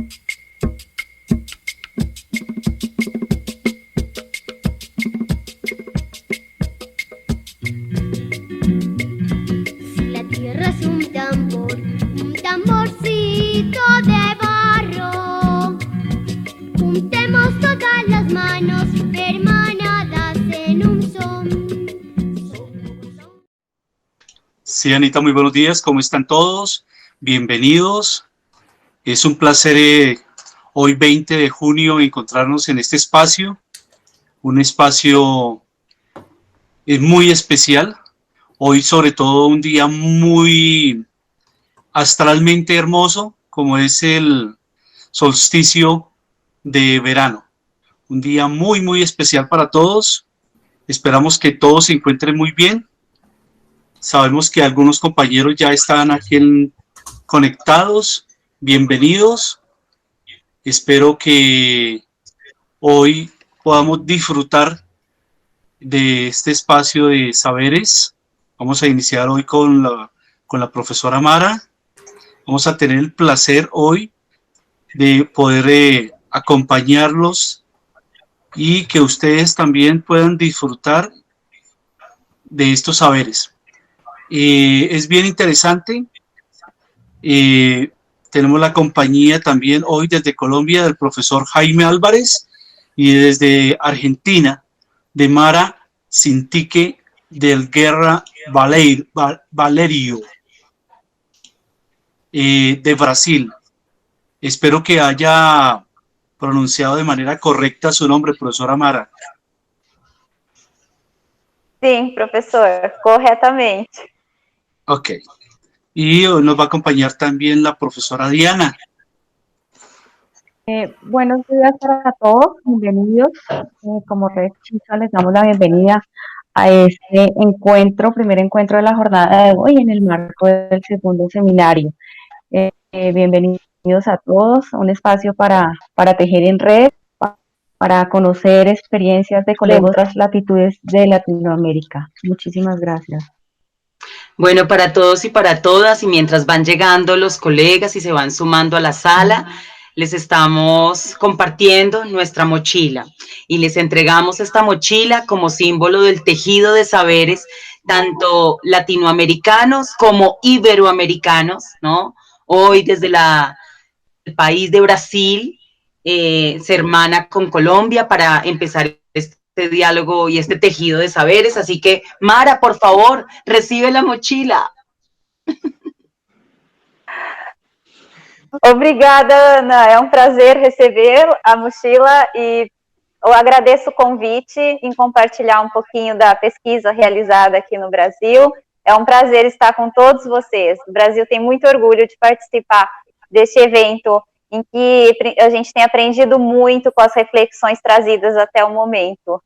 Si la tierra es un tamborcito de barro, juntemos todas las manos hermanadas en un son. Sí, Anita, muy buenos días, ¿cómo están todos? Bienvenidos. Es un placer hoy 20 de junio encontrarnos en este espacio, un espacio muy especial. Hoy sobre todo un día muy astralmente hermoso, como es el solsticio de verano. Un día muy especial para todos. Esperamos que todos se encuentren muy bien. Sabemos que algunos compañeros ya están aquí conectados. Bienvenidos. Espero que hoy podamos disfrutar de este espacio de saberes. Vamos a iniciar hoy con la profesora Mara. Vamos a tener el placer hoy de poder acompañarlos y que ustedes también puedan disfrutar de estos saberes. Es bien interesante. Tenemos la compañía también hoy desde Colombia del profesor Jaime Álvarez y desde Argentina de Mara Sintique del Guerra Valerio de Brasil. Espero que haya pronunciado de manera correcta su nombre, profesora Mara. Sim, professor, corretamente. Ok. Y hoy nos va a acompañar también la profesora Diana. Buenos días para todos, bienvenidos. Como red chica les damos la bienvenida a este encuentro, primer encuentro de la jornada de hoy en el marco del segundo seminario. Bienvenidos a todos, un espacio para tejer en red, para conocer experiencias de colegas de otras latitudes de Latinoamérica. Muchísimas gracias. Bueno, para todos y para todas, y mientras van llegando los colegas y se van sumando a la sala, les estamos compartiendo nuestra mochila y les entregamos esta mochila como símbolo del tejido de saberes, tanto latinoamericanos como iberoamericanos, ¿no? Hoy desde el país de Brasil se hermana con Colombia para empezar este diálogo y este tejido de saberes. Así que, Mara, por favor, recibe la mochila. Obrigada, Ana. É um prazer receber a mochila e eu agradeço o convite em compartilhar um pouquinho da pesquisa realizada aqui no Brasil. É um prazer estar com todos vocês. O Brasil tem muito orgulho de participar deste evento em que a gente tem aprendido muito com as reflexões trazidas até o momento.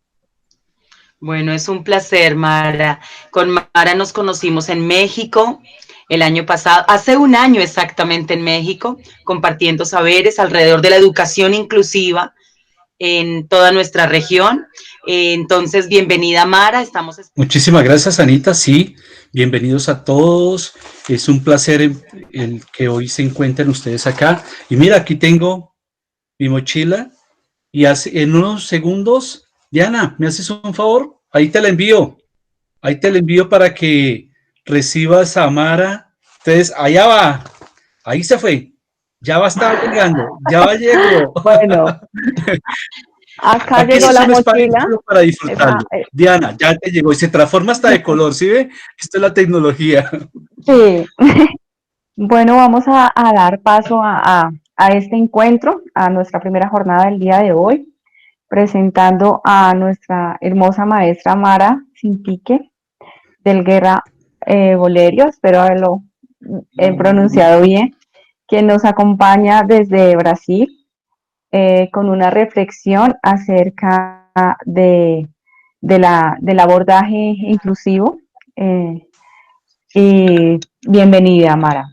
Bueno, es un placer, Mara. Con Mara nos conocimos en México el año pasado, hace un año exactamente en México, compartiendo saberes alrededor de la educación inclusiva en toda nuestra región. Entonces, bienvenida, Mara. Muchísimas gracias, Anita. Sí, bienvenidos a todos. Es un placer el que hoy se encuentren ustedes acá. Y mira, aquí tengo mi mochila y en unos segundos, Diana, ¿me haces un favor? Ahí te la envío. Ahí te la envío para que recibas a Mara. Entonces, allá va. Ahí se fue. Ya va a estar llegando. Ya va llegó. Bueno. Acá aquí llegó es la un mochila. Para disfrutarlo. Diana, ya te llegó y se transforma hasta de color, ¿sí ve? Esto es la tecnología. Sí. Bueno, vamos a dar paso a este encuentro, a nuestra primera jornada del día de hoy, presentando a nuestra hermosa maestra Mara Sintique del Guerra Valerio, espero haberlo pronunciado bien, quien nos acompaña desde Brasil con una reflexión acerca del abordaje inclusivo. Y bienvenida, Mara.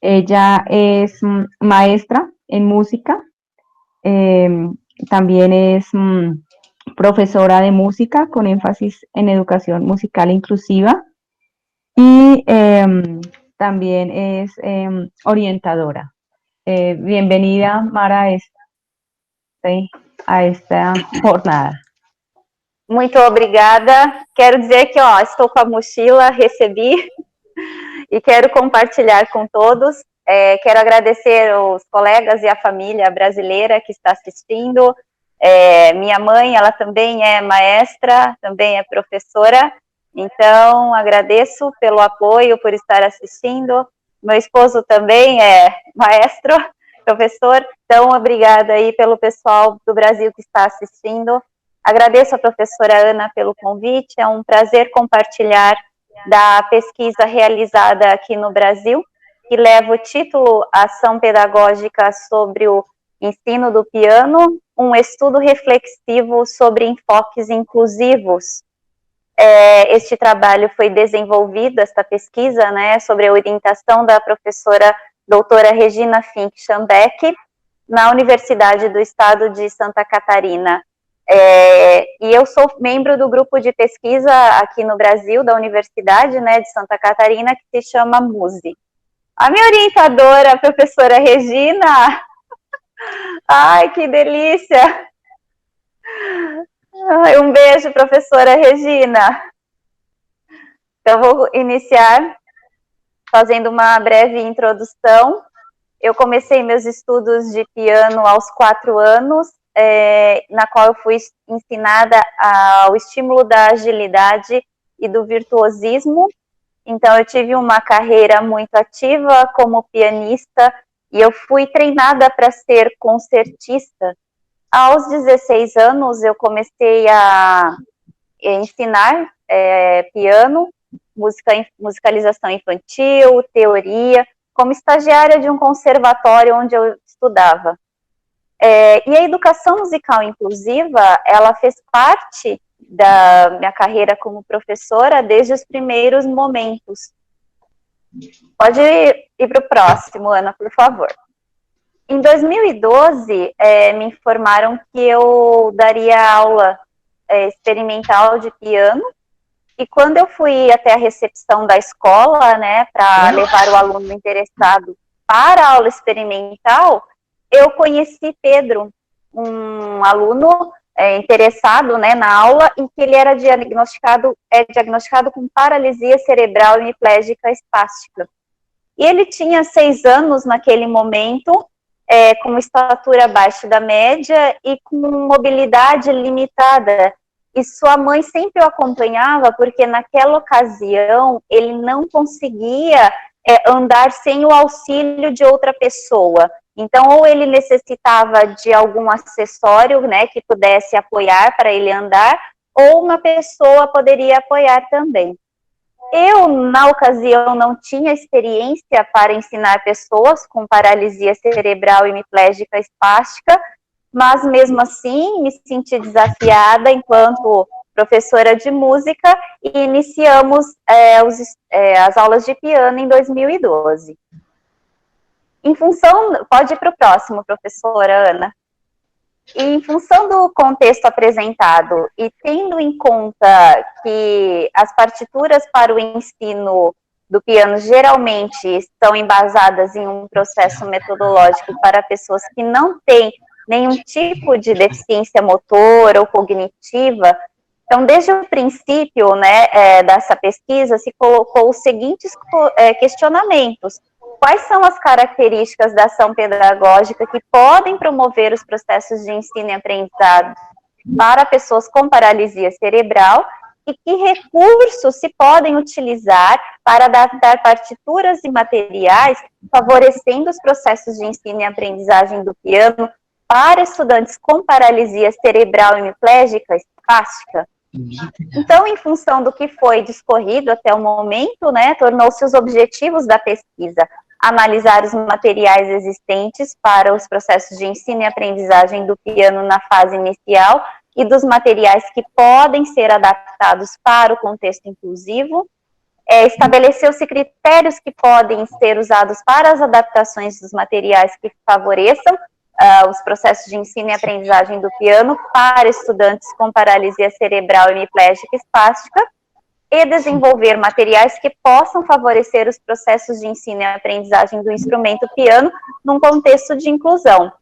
Ella es maestra en música, también es profesora de música con énfasis en educación musical inclusiva y también es orientadora. Bienvenida, Mara, a esta jornada. Muito obrigada. Quero dizer que, estou com a mochila, recebi e quero compartilhar com todos. Quero agradecer os colegas e a família brasileira que está assistindo. Minha mãe, ela também é maestra, também é professora, então agradeço pelo apoio, por estar assistindo. Meu esposo também é maestro, professor, então obrigada aí pelo pessoal do Brasil que está assistindo. Agradeço a professora Ana pelo convite, é um prazer compartilhar da pesquisa realizada aqui no Brasil, que leva o título Ação Pedagógica sobre o Ensino do Piano, um estudo reflexivo sobre enfoques inclusivos. Este trabalho foi desenvolvido, esta pesquisa, né, sobre a orientação da professora doutora Regina Fink-Schambeck, na Universidade do Estado de Santa Catarina. E eu sou membro do grupo de pesquisa aqui no Brasil, da Universidade, né, de Santa Catarina, que se chama MUSE. A minha orientadora, a professora Regina, ai, que delícia! Ai, um beijo, professora Regina. Então, vou iniciar fazendo uma breve introdução. Eu comecei meus estudos de piano aos 4 anos, na qual eu fui ensinada ao estímulo da agilidade e do virtuosismo. Então, eu tive uma carreira muito ativa como pianista e eu fui treinada para ser concertista. Aos 16 anos, eu comecei a ensinar piano, musicalização infantil, teoria, como estagiária de um conservatório onde eu estudava. E a educação musical inclusiva, ela fez parte da minha carreira como professora desde os primeiros momentos. Pode ir para o próximo, Ana, por favor. Em 2012, me informaram que eu daria aula experimental de piano, e quando eu fui até a recepção da escola, né, para levar o aluno interessado para a aula experimental, eu conheci Pedro, um aluno interessado, né, na aula, e que ele era diagnosticado com paralisia cerebral hemiplégica espástica. E ele tinha 6 anos naquele momento, com estatura abaixo da média e com mobilidade limitada. E sua mãe sempre o acompanhava, porque naquela ocasião ele não conseguia andar sem o auxílio de outra pessoa. Então, ou ele necessitava de algum acessório, né, que pudesse apoiar para ele andar, ou uma pessoa poderia apoiar também. Eu, na ocasião, não tinha experiência para ensinar pessoas com paralisia cerebral hemiplégica espástica, mas mesmo assim me senti desafiada enquanto professora de música e iniciamos as aulas de piano em 2012. Em função, pode ir para o próximo, professora Ana. Em função do contexto apresentado e tendo em conta que as partituras para o ensino do piano geralmente estão embasadas em um processo metodológico para pessoas que não têm nenhum tipo de deficiência motora ou cognitiva, então, desde o princípio, né, dessa pesquisa, se colocou os seguintes questionamentos. Quais são as características da ação pedagógica que podem promover os processos de ensino e aprendizado para pessoas com paralisia cerebral e que recursos se podem utilizar para adaptar partituras e materiais, favorecendo os processos de ensino e aprendizagem do piano para estudantes com paralisia cerebral hemiplégica espástica? Então, em função do que foi discorrido até o momento, né, tornou-se os objetivos da pesquisa analisar os materiais existentes para os processos de ensino e aprendizagem do piano na fase inicial e dos materiais que podem ser adaptados para o contexto inclusivo. Estabeleceu-se critérios que podem ser usados para as adaptações dos materiais que favoreçam os processos de ensino e aprendizagem do piano para estudantes com paralisia cerebral hemiplégica espástica. e desenvolver materiais que possam favorecer os processos de ensino e aprendizagem do instrumento piano num contexto de inclusão.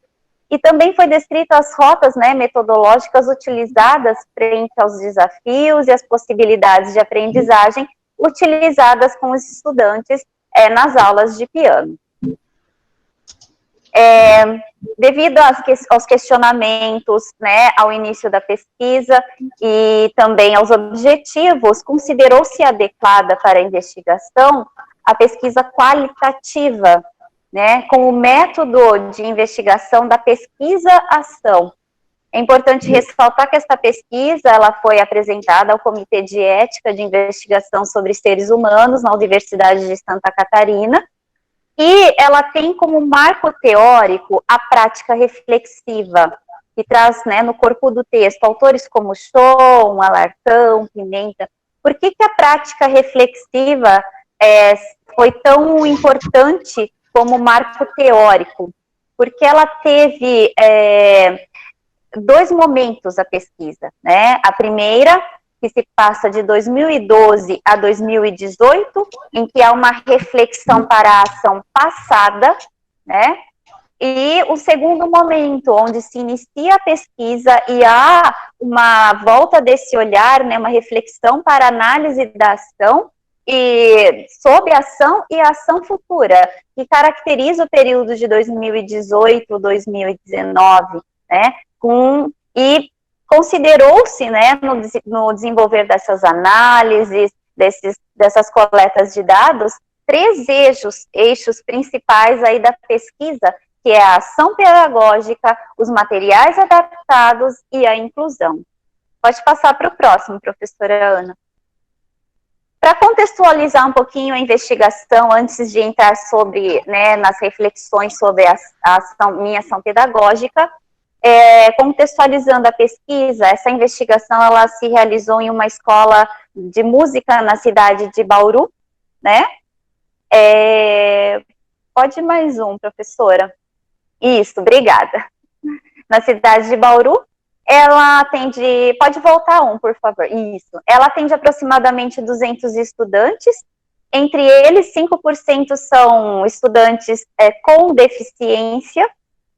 E também foi descrito as rotas, né, metodológicas utilizadas frente aos desafios e as possibilidades de aprendizagem utilizadas com os estudantes nas aulas de piano. Devido aos questionamentos, né, ao início da pesquisa e também aos objetivos, considerou-se adequada para a investigação a pesquisa qualitativa, né, com o método de investigação da pesquisa-ação. É importante ressaltar que esta pesquisa ela foi apresentada ao Comitê de Ética de Investigação sobre Seres Humanos na Universidade de Santa Catarina, e ela tem como marco teórico a prática reflexiva, que traz, né, no corpo do texto autores como Schoen, Alarcão, Pimenta. Por que a prática reflexiva foi tão importante como marco teórico? Porque ela teve dois momentos a pesquisa, né? A primeira, que se passa de 2012 a 2018, em que há uma reflexão para a ação passada, né? E o segundo momento, onde se inicia a pesquisa e há uma volta desse olhar, né, uma reflexão para a análise da ação, e sobre a ação e a ação futura, que caracteriza o período de 2018, 2019, né? E considerou-se, né, no desenvolver dessas análises, dessas coletas de dados, três eixos principais aí da pesquisa, que é a ação pedagógica, os materiais adaptados e a inclusão. Pode passar para o próximo, professora Ana. Para contextualizar um pouquinho a investigação, antes de entrar sobre, né, nas reflexões sobre minha ação pedagógica, contextualizando a pesquisa, essa investigação ela se realizou em uma escola de música na cidade de Bauru, né? Pode mais um, professora. Isso, obrigada. Na cidade de Bauru, ela atende, pode voltar um, por favor, isso. Ela atende aproximadamente 200 estudantes, entre eles 5% são estudantes com deficiência,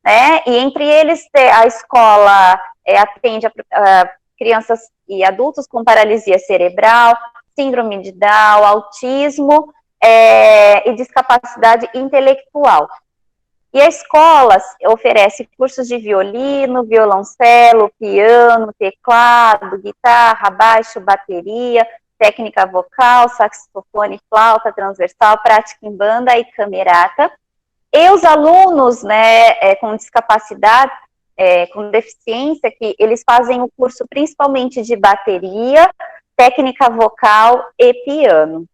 né, e entre eles a escola atende a crianças e adultos com paralisia cerebral, síndrome de Down, autismo e discapacidade intelectual. E a escola oferece cursos de violino, violoncelo, piano, teclado, guitarra, baixo, bateria, técnica vocal, saxofone, flauta transversal, prática em banda e camerata. E os alunos, né, com discapacidade, com deficiência, que eles fazem o curso principalmente de bateria, técnica vocal e piano.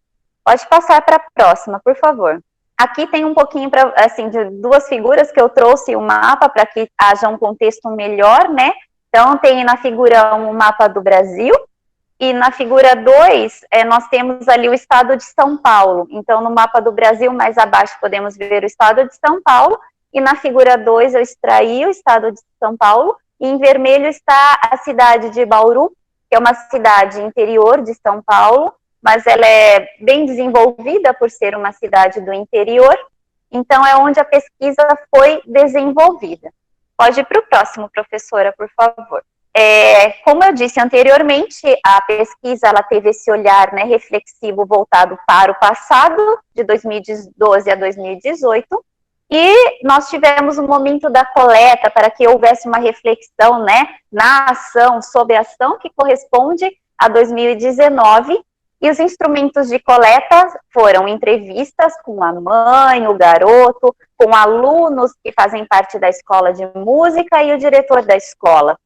Pode passar para a próxima, por favor. Aqui tem um pouquinho, assim, de duas figuras que eu trouxe um mapa para que haja um contexto melhor, né? Então, tem na figura 1 um mapa do Brasil, e na figura 2, nós temos ali o estado de São Paulo. Então, no mapa do Brasil, mais abaixo, podemos ver o estado de São Paulo, e na figura 2, eu extraí o estado de São Paulo, e em vermelho está a cidade de Bauru, que é uma cidade interior de São Paulo, mas ela é bem desenvolvida por ser uma cidade do interior, então é onde a pesquisa foi desenvolvida. Pode ir para o próximo, professora, por favor. Como eu disse anteriormente, a pesquisa ela teve esse olhar, né, reflexivo voltado para o passado, de 2012 a 2018, e nós tivemos um momento da coleta para que houvesse uma reflexão, né, na ação, sobre a ação que corresponde a 2019, e os instrumentos de coleta foram entrevistas com a mãe, o garoto, com alunos que fazem parte da escola de música e o diretor da escola.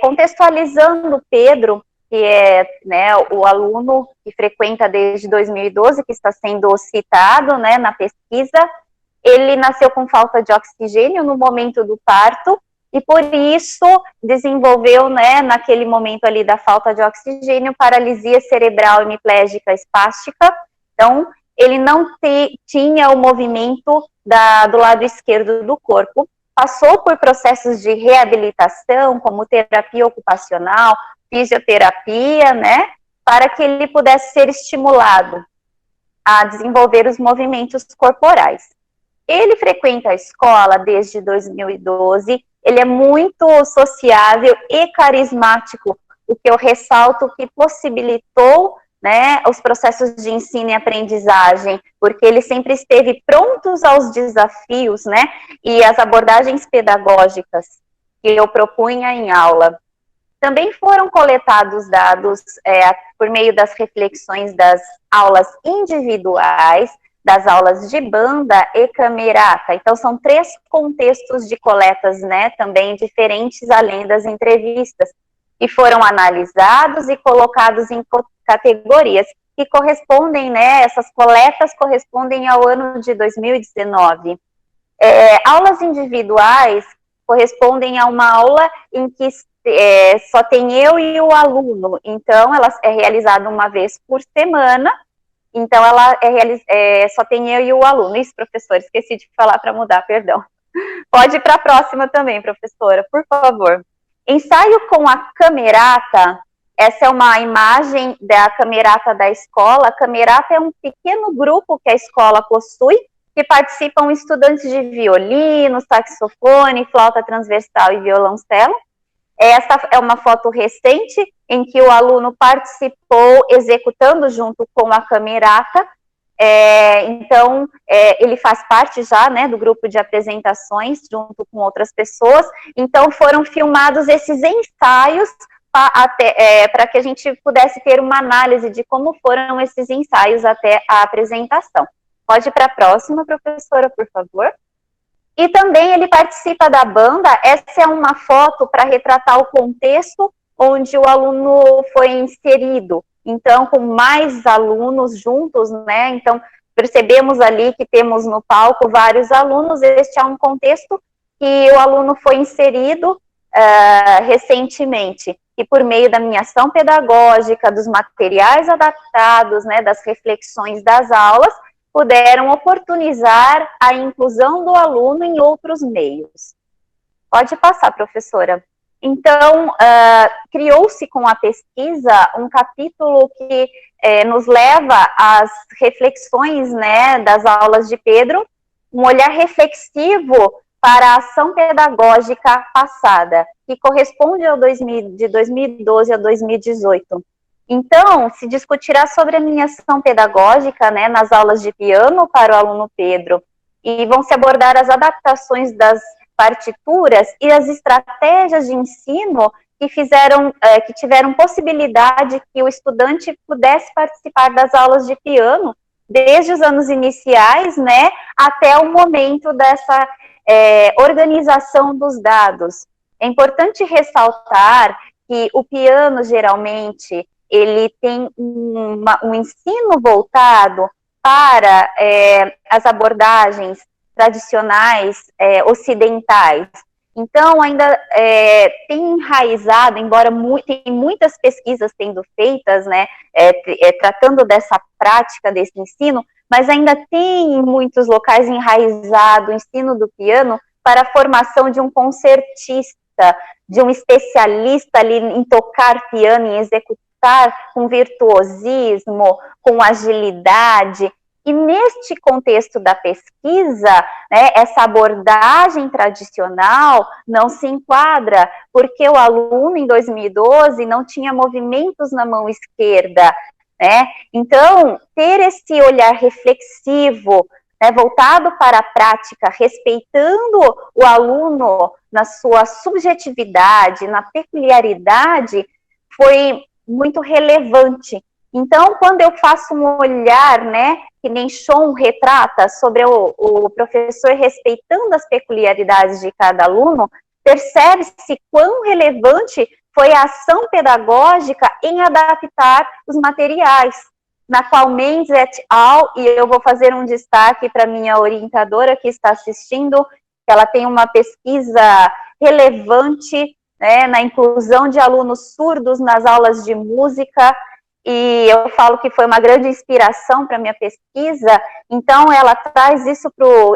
Contextualizando Pedro, que é, né, o aluno que frequenta desde 2012, que está sendo citado, né, na pesquisa, ele nasceu com falta de oxigênio no momento do parto, e por isso desenvolveu, né, naquele momento ali da falta de oxigênio, paralisia cerebral hemiplégica espástica. Então, ele não tinha o movimento do lado esquerdo do corpo, passou por processos de reabilitação, como terapia ocupacional, fisioterapia, né, para que ele pudesse ser estimulado a desenvolver os movimentos corporais. Ele frequenta a escola desde 2012, ele é muito sociável e carismático, o que eu ressalto que possibilitou, né, os processos de ensino e aprendizagem, porque ele sempre esteve pronto aos desafios, né, e as abordagens pedagógicas que eu propunha em aula. Também foram coletados dados por meio das reflexões das aulas individuais, das aulas de banda e camerata. Então, são 3 contextos de coletas, né, também diferentes, além das entrevistas, que foram analisados e colocados em categorias que correspondem, né, essas coletas correspondem ao ano de 2019. Aulas individuais correspondem a uma aula em que só tem eu e o aluno, então ela é realizada uma vez por semana, então ela só tem eu e o aluno. Isso, professor, esqueci de falar para mudar, perdão. Pode ir para a próxima também, professora, por favor. Ensaio com a camerata, essa é uma imagem da camerata da escola. A camerata é um pequeno grupo que a escola possui, que participam estudantes de violino, saxofone, flauta transversal e violoncelo. Essa é uma foto recente em que o aluno participou executando junto com a camerata. Então, ele faz parte já, né, do grupo de apresentações junto com outras pessoas. Então, foram filmados esses ensaios para que a gente pudesse ter uma análise de como foram esses ensaios até a apresentação. Pode ir para a próxima, professora, por favor. E também ele participa da banda. Essa é uma foto para retratar o contexto onde o aluno foi inserido. Então, com mais alunos juntos, né? Então, percebemos ali que temos no palco vários alunos. Este é um contexto que o aluno foi inserido recentemente. E por meio da minha ação pedagógica, dos materiais adaptados, né, das reflexões das aulas, puderam oportunizar a inclusão do aluno em outros meios. Pode passar, professora. Então, criou-se com a pesquisa um capítulo que nos leva às reflexões, né, das aulas de Pedro, um olhar reflexivo para a ação pedagógica passada, que corresponde de 2012 a 2018. Então, se discutirá sobre a minha ação pedagógica, né, nas aulas de piano para o aluno Pedro, e vão se abordar as adaptações das partituras e as estratégias de ensino que tiveram possibilidade que o estudante pudesse participar das aulas de piano, desde os anos iniciais, né, até o momento dessa organização dos dados. É importante ressaltar que o piano, geralmente, ele tem um ensino voltado para as abordagens tradicionais ocidentais. Então, ainda tem enraizado, embora tem muitas pesquisas sendo feitas, né, tratando dessa prática, desse ensino, mas ainda tem em muitos locais enraizado o ensino do piano para a formação de um concertista, de um especialista ali em tocar piano, em executar com virtuosismo, com agilidade. E neste contexto da pesquisa, né, essa abordagem tradicional não se enquadra, porque o aluno, em 2012, não tinha movimentos na mão esquerda, né? Então, ter esse olhar reflexivo, né, voltado para a prática, respeitando o aluno na sua subjetividade, na peculiaridade, foi muito relevante. Então, quando eu faço um olhar, né, que nem Schoen retrata sobre o professor respeitando as peculiaridades de cada aluno, percebe-se quão relevante foi a ação pedagógica em adaptar os materiais, na qual Mendes et al., e eu vou fazer um destaque para minha orientadora que está assistindo, que ela tem uma pesquisa relevante, né, na inclusão de alunos surdos nas aulas de música, e eu falo que foi uma grande inspiração para minha pesquisa. Então ela traz isso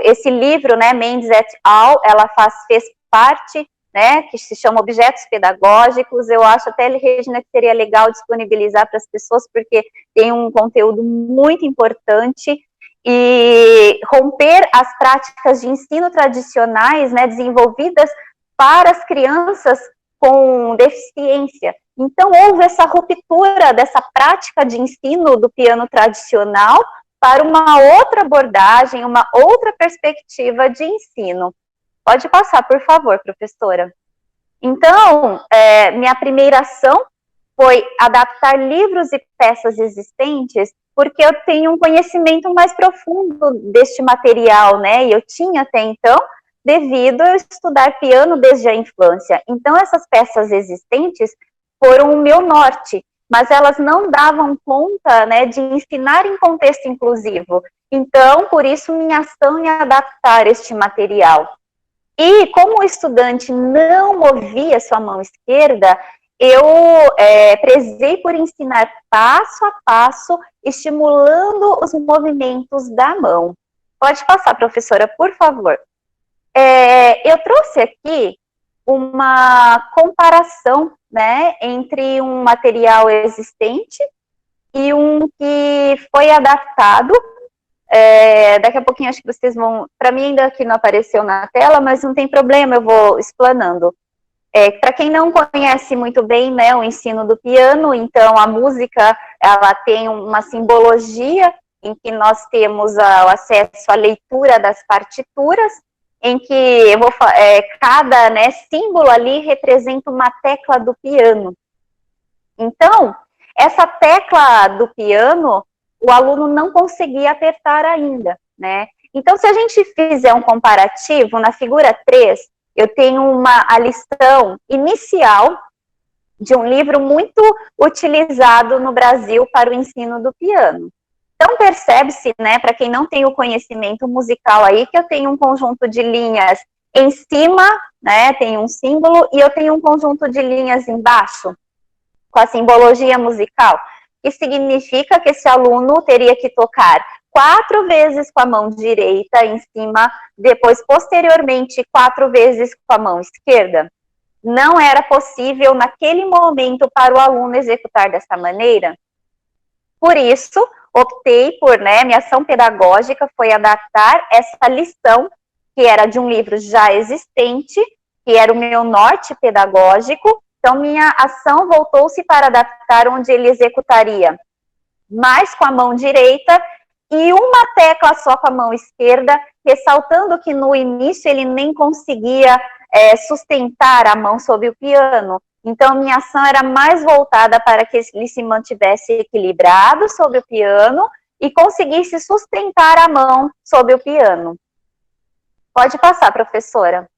esse livro, né, Mendes et al., ela fez parte né, que se chama Objetos Pedagógicos. Eu acho até, Regina, que seria legal disponibilizar para as pessoas, porque tem um conteúdo muito importante, e romper as práticas de ensino tradicionais, né, desenvolvidas para as crianças com deficiência. Então, houve essa ruptura dessa prática de ensino do piano tradicional para uma outra abordagem, uma outra perspectiva de ensino. Pode passar, por favor, professora. Então, minha primeira ação foi adaptar livros e peças existentes, porque eu tenho um conhecimento mais profundo deste material, né? E eu tinha até então, devido a estudar piano desde a infância. Então, essas peças existentes foram o meu norte, mas elas não davam conta, né, de ensinar em contexto inclusivo. Então, por isso, minha ação em adaptar este material. E como o estudante não movia sua mão esquerda, eu prezei por ensinar passo a passo, estimulando os movimentos da mão. Pode passar, professora, por favor. Eu trouxe aqui uma comparação, né, entre um material existente e um que foi adaptado. Daqui a pouquinho acho que vocês vão... Para mim ainda aqui não apareceu na tela, mas não tem problema, eu vou explanando. Para quem não conhece muito bem, né, o ensino do piano, então a música, ela tem uma simbologia em que nós temos o acesso à leitura das partituras, em que cada, né, símbolo ali representa uma tecla do piano. Então, essa tecla do piano, o aluno não conseguia apertar ainda, né? Então, se a gente fizer um comparativo, na figura 3, eu tenho a lição inicial de um livro muito utilizado no Brasil para o ensino do piano. Então, percebe-se, né, para quem não tem o conhecimento musical aí, que eu tenho um conjunto de linhas em cima, né, tem um símbolo, e eu tenho um conjunto de linhas embaixo, com a simbologia musical, que significa que esse aluno teria que tocar 4 vezes com a mão direita em cima, depois, posteriormente, 4 vezes com a mão esquerda. Não era possível, naquele momento, para o aluno executar dessa maneira. Por isso, optei por, né, minha ação pedagógica foi adaptar essa lição, que era de um livro já existente, que era o meu norte pedagógico. Então, minha ação voltou-se para adaptar onde ele executaria mais com a mão direita e uma tecla só com a mão esquerda, ressaltando que no início ele nem conseguia sustentar a mão sobre o piano. Então, minha ação era mais voltada para que ele se mantivesse equilibrado sobre o piano e conseguisse sustentar a mão sobre o piano. Pode passar, professora.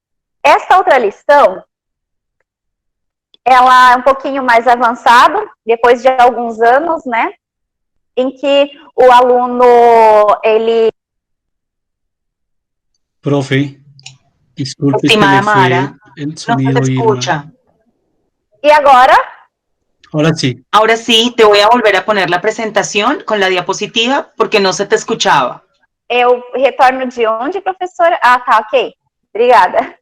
Essa outra lição, ela é um pouquinho mais avançada, depois de alguns anos, né, em que o aluno, ele... Profe, disculpe, Sí, es que le fue Mara, el no se sonido, te Irma. escucha. E agora? Ahora sí. Ahora sí, te voy a volver a poner la presentación con la diapositiva porque no se te escuchaba. Eu retorno de onde, professora? Ah, tá, ok. Obrigada.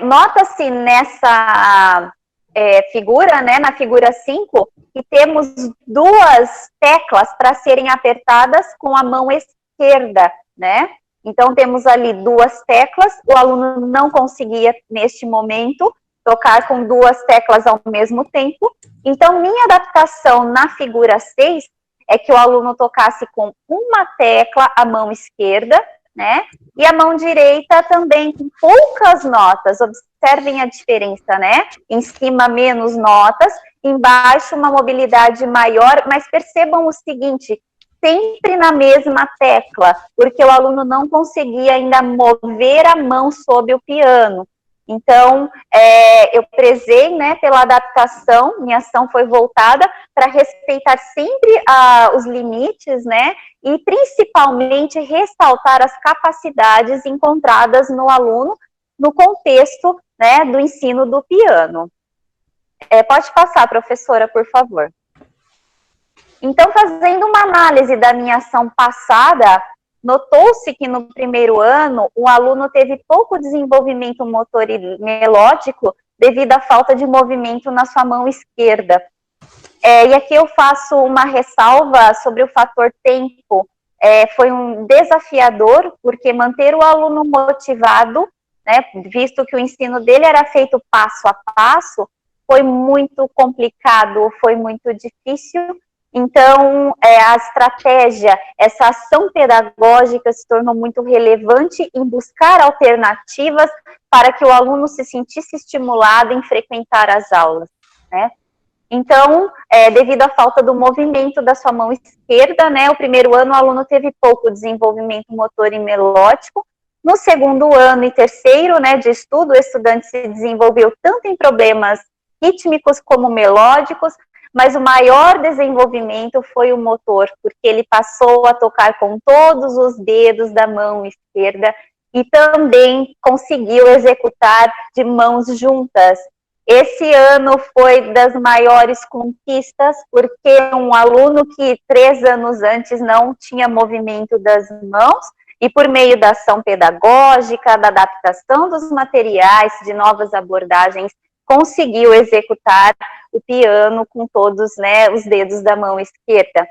Nota-se nessa figura, né, na figura 5, que temos 2 teclas para serem apertadas com a mão esquerda, né? Então, temos ali 2 teclas, o aluno não conseguia, neste momento, tocar com 2 teclas ao mesmo tempo. Então, minha adaptação na figura 6 é que o aluno tocasse com uma tecla a mão esquerda, né? E a mão direita também com poucas notas. Observem a diferença, né? Em cima, menos notas, embaixo, uma mobilidade maior, mas percebam o seguinte, sempre na mesma tecla, porque o aluno não conseguia ainda mover a mão sob o piano. Então, eu prezei, né, pela adaptação, minha ação foi voltada para respeitar sempre os limites, né, e principalmente ressaltar as capacidades encontradas no aluno no contexto, né, do ensino do piano. Pode passar, professora, por favor. Então, fazendo uma análise da minha ação passada, notou-se que no primeiro ano o aluno teve pouco desenvolvimento motor e melódico devido à falta de movimento na sua mão esquerda. E aqui eu faço uma ressalva sobre o fator tempo. Foi um desafiador, porque manter o aluno motivado, né, visto que o ensino dele era feito passo a passo, foi muito complicado, foi muito difícil. Então, a estratégia, essa ação pedagógica se tornou muito relevante em buscar alternativas para que o aluno se sentisse estimulado em frequentar as aulas, né? Então, devido à falta do movimento da sua mão esquerda, né, o primeiro ano o aluno teve pouco desenvolvimento motor e melódico. No segundo ano e terceiro, né, de estudo, o estudante se desenvolveu tanto em problemas rítmicos como melódicos, mas o maior desenvolvimento foi o motor, porque ele passou a tocar com todos os dedos da mão esquerda e também conseguiu executar de mãos juntas. Esse ano foi das maiores conquistas, porque um aluno que 3 anos antes não tinha movimento das mãos, e por meio da ação pedagógica, da adaptação dos materiais, de novas abordagens, conseguiu executar o piano com todos, né, os dedos da mão esquerda.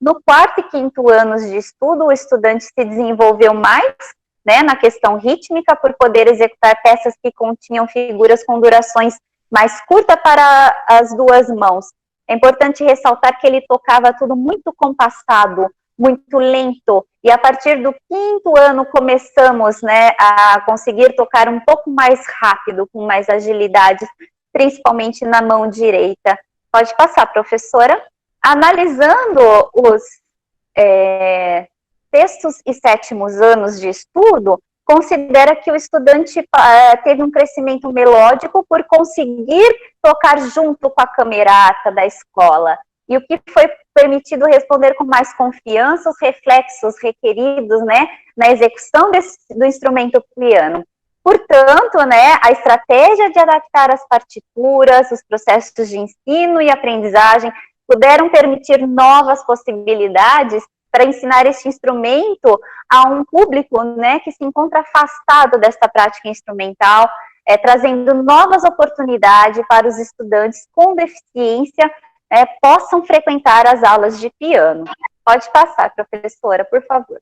No quarto e quinto anos de estudo, o estudante se desenvolveu mais, né, na questão rítmica, por poder executar peças que continham figuras com durações mais curta para as duas mãos. É importante ressaltar que ele tocava tudo muito compassado, muito lento, e a partir do quinto ano começamos, né, a conseguir tocar um pouco mais rápido, com mais agilidade, principalmente na mão direita. Pode passar, professora. Analisando os sextos e sétimos anos de estudo, considera que o estudante teve um crescimento melódico por conseguir tocar junto com a camerata da escola, e o que foi permitido responder com mais confiança os reflexos requeridos, né, na execução do instrumento piano. Portanto, né, a estratégia de adaptar as partituras, os processos de ensino e aprendizagem puderam permitir novas possibilidades para ensinar este instrumento a um público, né, que se encontra afastado desta prática instrumental, trazendo novas oportunidades para os estudantes com deficiência possam frequentar as aulas de piano. Pode passar, professora, por favor.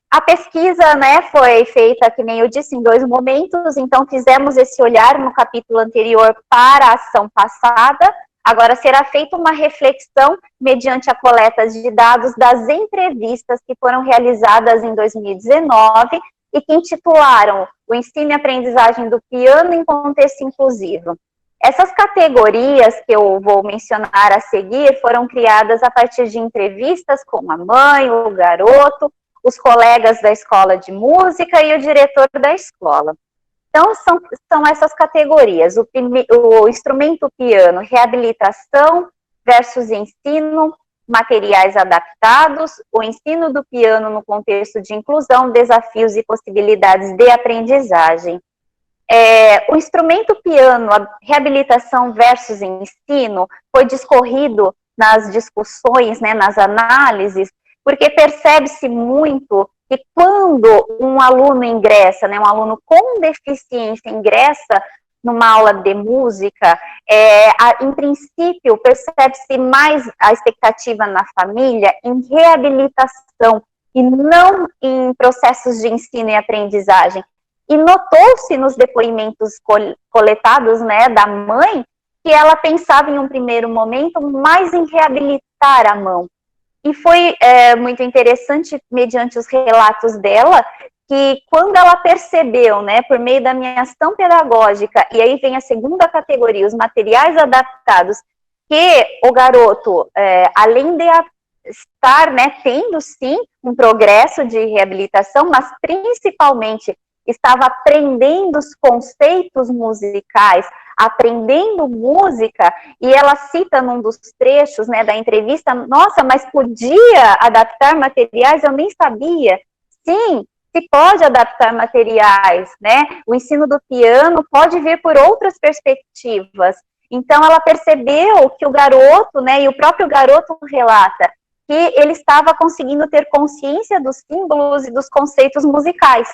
A pesquisa, né, foi feita, que nem eu disse, em 2 momentos, então fizemos esse olhar no capítulo anterior para a ação passada. Agora será feita uma reflexão mediante a coleta de dados das entrevistas que foram realizadas em 2019 e que intitularam o ensino e aprendizagem do piano em contexto inclusivo. Essas categorias que eu vou mencionar a seguir foram criadas a partir de entrevistas com a mãe, o garoto, os colegas da escola de música e o diretor da escola. Então, são essas categorias: o instrumento piano, reabilitação versus ensino, materiais adaptados, o ensino do piano no contexto de inclusão, desafios e possibilidades de aprendizagem. O instrumento piano, a reabilitação versus ensino, foi discorrido nas discussões, né, nas análises, porque percebe-se muito que quando um aluno ingressa, né, um aluno com deficiência ingressa numa aula de música, em princípio, percebe-se mais a expectativa na família em reabilitação e não em processos de ensino e aprendizagem. E notou-se nos depoimentos coletados, né, da mãe, que ela pensava em um primeiro momento mais em reabilitar a mão. E foi muito interessante, mediante os relatos dela, que quando ela percebeu, né, por meio da minha ação pedagógica, e aí vem a segunda categoria, os materiais adaptados, que o garoto, além de estar, né, tendo sim um progresso de reabilitação, mas principalmente estava aprendendo os conceitos musicais, aprendendo música, e ela cita num dos trechos, né, da entrevista: nossa, mas podia adaptar materiais? Eu nem sabia. Sim, se pode adaptar materiais, né? O ensino do piano pode vir por outras perspectivas. Então, ela percebeu que o garoto, né, e o próprio garoto relata, que ele estava conseguindo ter consciência dos símbolos e dos conceitos musicais.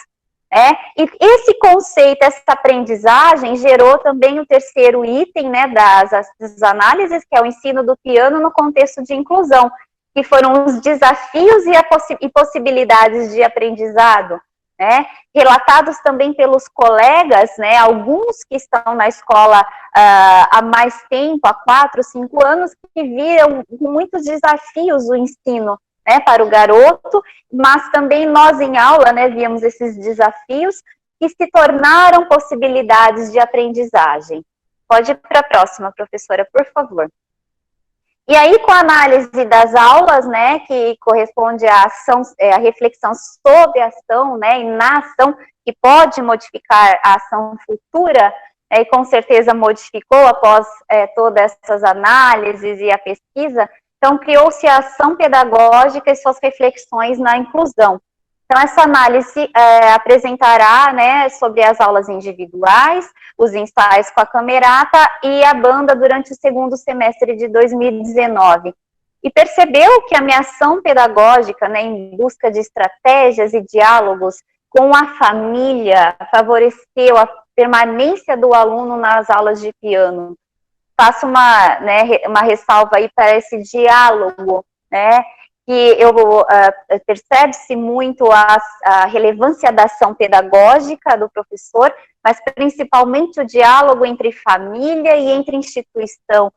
E esse conceito, essa aprendizagem, gerou também o terceiro item, né, das análises, que é o ensino do piano no contexto de inclusão, que foram os desafios e possibilidades de aprendizado, né, relatados também pelos colegas, né, alguns que estão na escola há mais tempo, há 4, 5 anos, que viram muitos desafios o ensino, né, para o garoto, mas também nós em aula, né, víamos esses desafios que se tornaram possibilidades de aprendizagem. Pode ir para a próxima, professora, por favor. E aí, com a análise das aulas, né, que corresponde à ação, a reflexão sobre a ação, né, e na ação, que pode modificar a ação futura, e com certeza modificou após todas essas análises e a pesquisa. Então, criou-se a ação pedagógica e suas reflexões na inclusão. Então, essa análise apresentará, né, sobre as aulas individuais, os ensaios com a camerata e a banda durante o segundo semestre de 2019. E percebeu que a minha ação pedagógica, né, em busca de estratégias e diálogos com a família, favoreceu a permanência do aluno nas aulas de piano. Faço uma ressalva aí para esse diálogo, né, que percebe-se muito a relevância da ação pedagógica do professor, mas principalmente o diálogo entre família e entre instituição.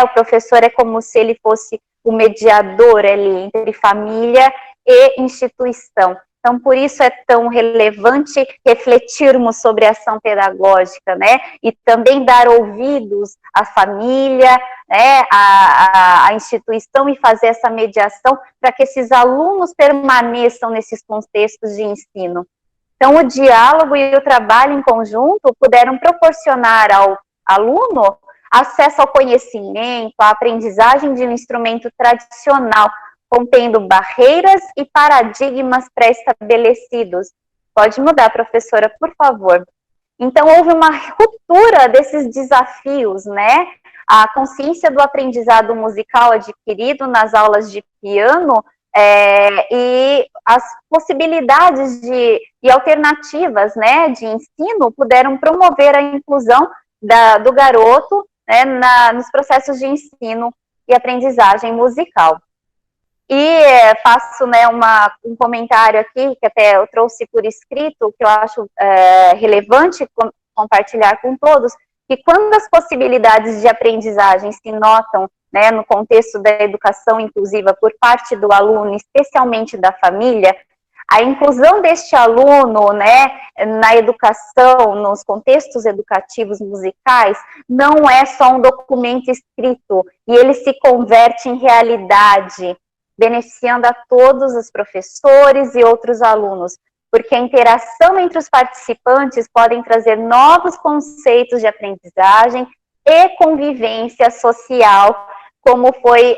O professor é como se ele fosse o mediador ali entre família e instituição. Então, por isso é tão relevante refletirmos sobre a ação pedagógica, né, e também dar ouvidos à família, né, à instituição e fazer essa mediação para que esses alunos permaneçam nesses contextos de ensino. Então, o diálogo e o trabalho em conjunto puderam proporcionar ao aluno acesso ao conhecimento, à aprendizagem de um instrumento tradicional, contendo barreiras e paradigmas pré-estabelecidos. Pode mudar, professora, por favor. Então, houve uma ruptura desses desafios, né? A consciência do aprendizado musical adquirido nas aulas de piano e as possibilidades e alternativas, né, de ensino puderam promover a inclusão do garoto, né, nos processos de ensino e aprendizagem musical. E faço, né, um comentário aqui, que até eu trouxe por escrito, que eu acho relevante compartilhar com todos, que quando as possibilidades de aprendizagem se notam, né, no contexto da educação inclusiva por parte do aluno, especialmente da família, a inclusão deste aluno, né, na educação, nos contextos educativos musicais, não é só um documento escrito, e ele se converte em realidade, beneficiando a todos os professores e outros alunos, porque a interação entre os participantes podem trazer novos conceitos de aprendizagem e convivência social, como foi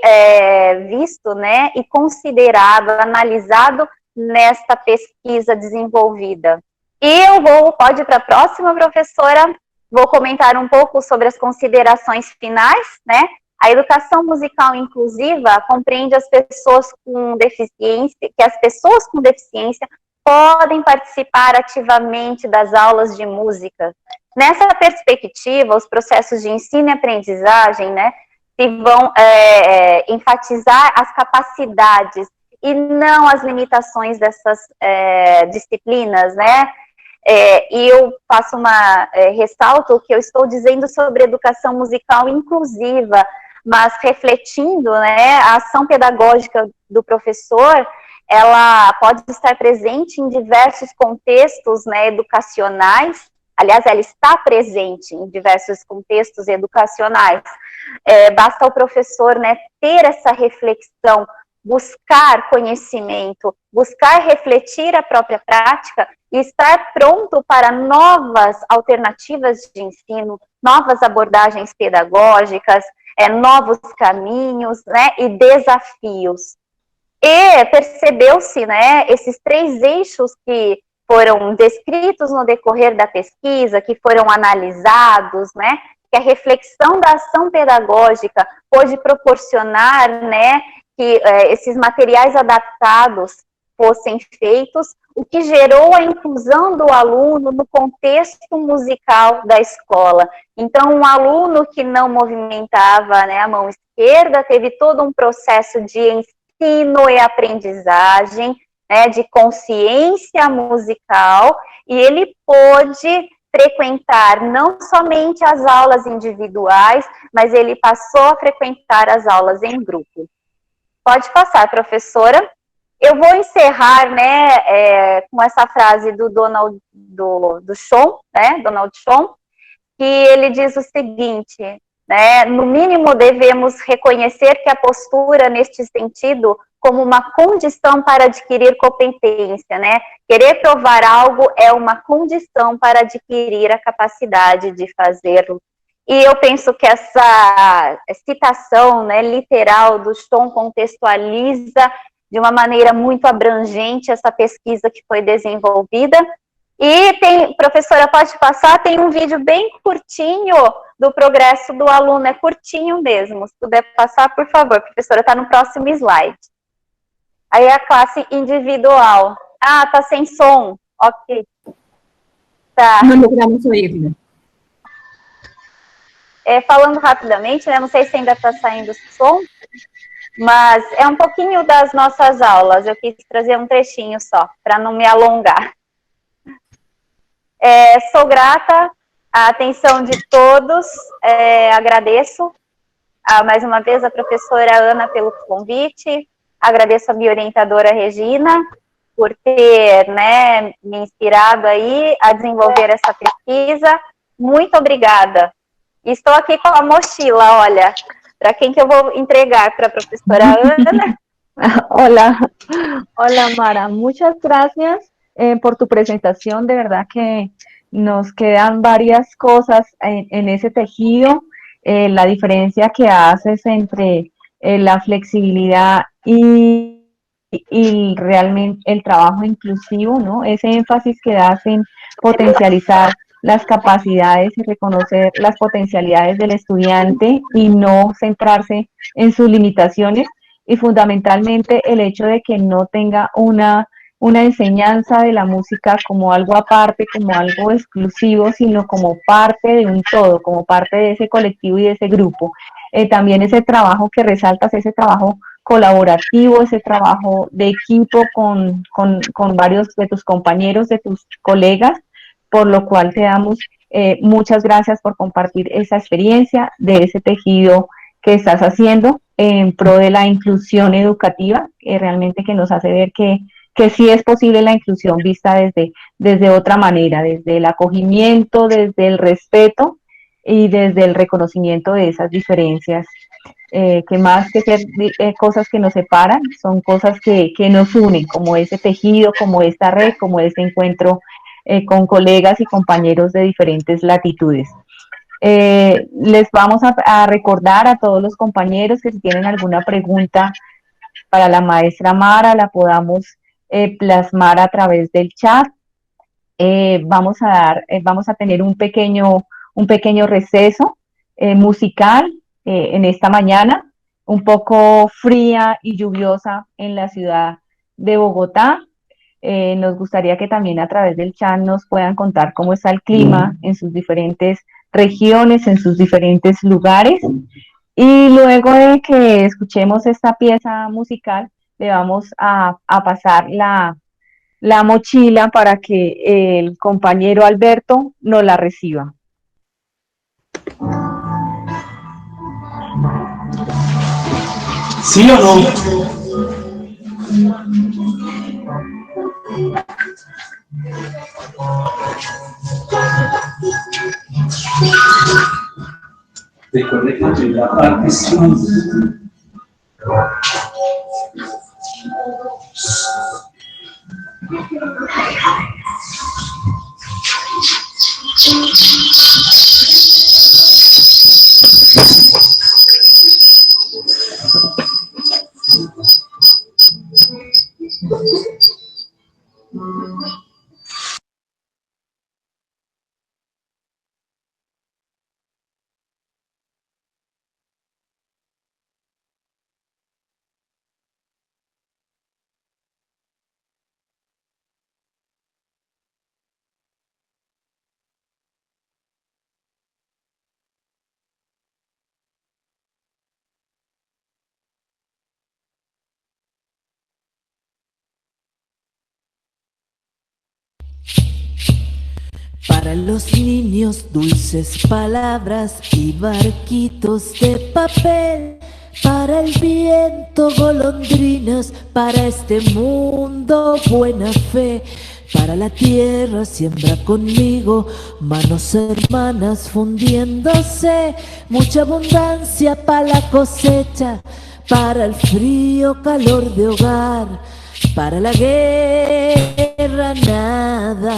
visto, né, e considerado, analisado nesta pesquisa desenvolvida. E pode ir para a próxima, professora, vou comentar um pouco sobre as considerações finais, né. A educação musical inclusiva compreende as pessoas com deficiência, que as pessoas com deficiência podem participar ativamente das aulas de música. Nessa perspectiva, os processos de ensino e aprendizagem, né, se vão enfatizar as capacidades e não as limitações dessas disciplinas, né? E eu faço ressalto que eu estou dizendo sobre educação musical inclusiva, mas refletindo, né, a ação pedagógica do professor, ela pode estar presente em diversos contextos, né, educacionais. Aliás, ela está presente em diversos contextos educacionais. Basta o professor, né, ter essa reflexão, buscar conhecimento, buscar refletir a própria prática e estar pronto para novas alternativas de ensino, novas abordagens pedagógicas, novos caminhos, né, e desafios. E percebeu-se, né, esses 3 eixos que foram descritos no decorrer da pesquisa, que foram analisados, né, que a reflexão da ação pedagógica pôde proporcionar, né, que esses materiais adaptados fossem feitos, o que gerou a inclusão do aluno no contexto musical da escola. Então, um aluno que não movimentava, né, a mão esquerda teve todo um processo de ensino e aprendizagem, né, de consciência musical, e ele pôde frequentar não somente as aulas individuais, mas ele passou a frequentar as aulas em grupo. Pode passar, professora. Eu vou encerrar, né, com essa frase do Donald Shom, né, Donald Shom, que ele diz o seguinte, né, no mínimo devemos reconhecer que a postura neste sentido como uma condição para adquirir competência, né, querer provar algo é uma condição para adquirir a capacidade de fazê-lo. E eu penso que essa citação, né, literal do Shom contextualiza de uma maneira muito abrangente essa pesquisa que foi desenvolvida. E tem, professora, pode passar, tem um vídeo bem curtinho do progresso do aluno, é curtinho mesmo. Se puder passar, por favor, professora, está no próximo slide. Aí a classe individual. Ah, tá sem som, ok. Tá. Não logramos oírlo. Falando rapidamente, né, não sei se ainda está saindo som, mas é um pouquinho das nossas aulas, eu quis trazer um trechinho só, para não me alongar. Sou grata à atenção de todos, agradeço mais uma vez a professora Ana pelo convite, agradeço a minha orientadora Regina por ter, né, me inspirado aí a desenvolver essa pesquisa, muito obrigada. Estou aqui com a mochila, olha, para quem que eu vou entregar, para a profesora Ana. Hola Mara, muchas gracias por tu presentación, de verdad que nos quedan varias cosas en ese tejido, la diferencia que haces entre la flexibilidad y realmente el trabajo inclusivo, ¿no? Ese énfasis que das en potencializar las capacidades y reconocer las potencialidades del estudiante y no centrarse en sus limitaciones, y fundamentalmente el hecho de que no tenga una enseñanza de la música como algo aparte, como algo exclusivo, sino como parte de un todo, como parte de ese colectivo y de ese grupo. También ese trabajo que resaltas, ese trabajo colaborativo, ese trabajo de equipo con varios de tus compañeros, de tus colegas, por lo cual te damos muchas gracias por compartir esa experiencia de ese tejido que estás haciendo en pro de la inclusión educativa, realmente que nos hace ver que sí es posible la inclusión vista desde otra manera, desde el acogimiento, desde el respeto y desde el reconocimiento de esas diferencias, que más que ser cosas que nos separan, son cosas que nos unen, como ese tejido, como esta red, como ese encuentro con colegas y compañeros de diferentes latitudes. Les vamos a recordar a todos los compañeros que si tienen alguna pregunta para la maestra Mara, la podamos plasmar a través del chat. Vamos a tener un pequeño receso musical en esta mañana, un poco fría y lluviosa en la ciudad de Bogotá. Nos gustaría que también a través del chat nos puedan contar cómo está el clima en sus diferentes regiones, en sus diferentes lugares. Y luego de que escuchemos esta pieza musical, le vamos a pasar la mochila para que el compañero Alberto nos la reciba. ¿Sí o no? Recuerde que la primera parte es Para los niños dulces palabras y barquitos de papel. Para el viento golondrinas, para este mundo buena fe. Para la tierra siembra conmigo, manos hermanas fundiéndose. Mucha abundancia para la cosecha, para el frío calor de hogar. Para la guerra nada.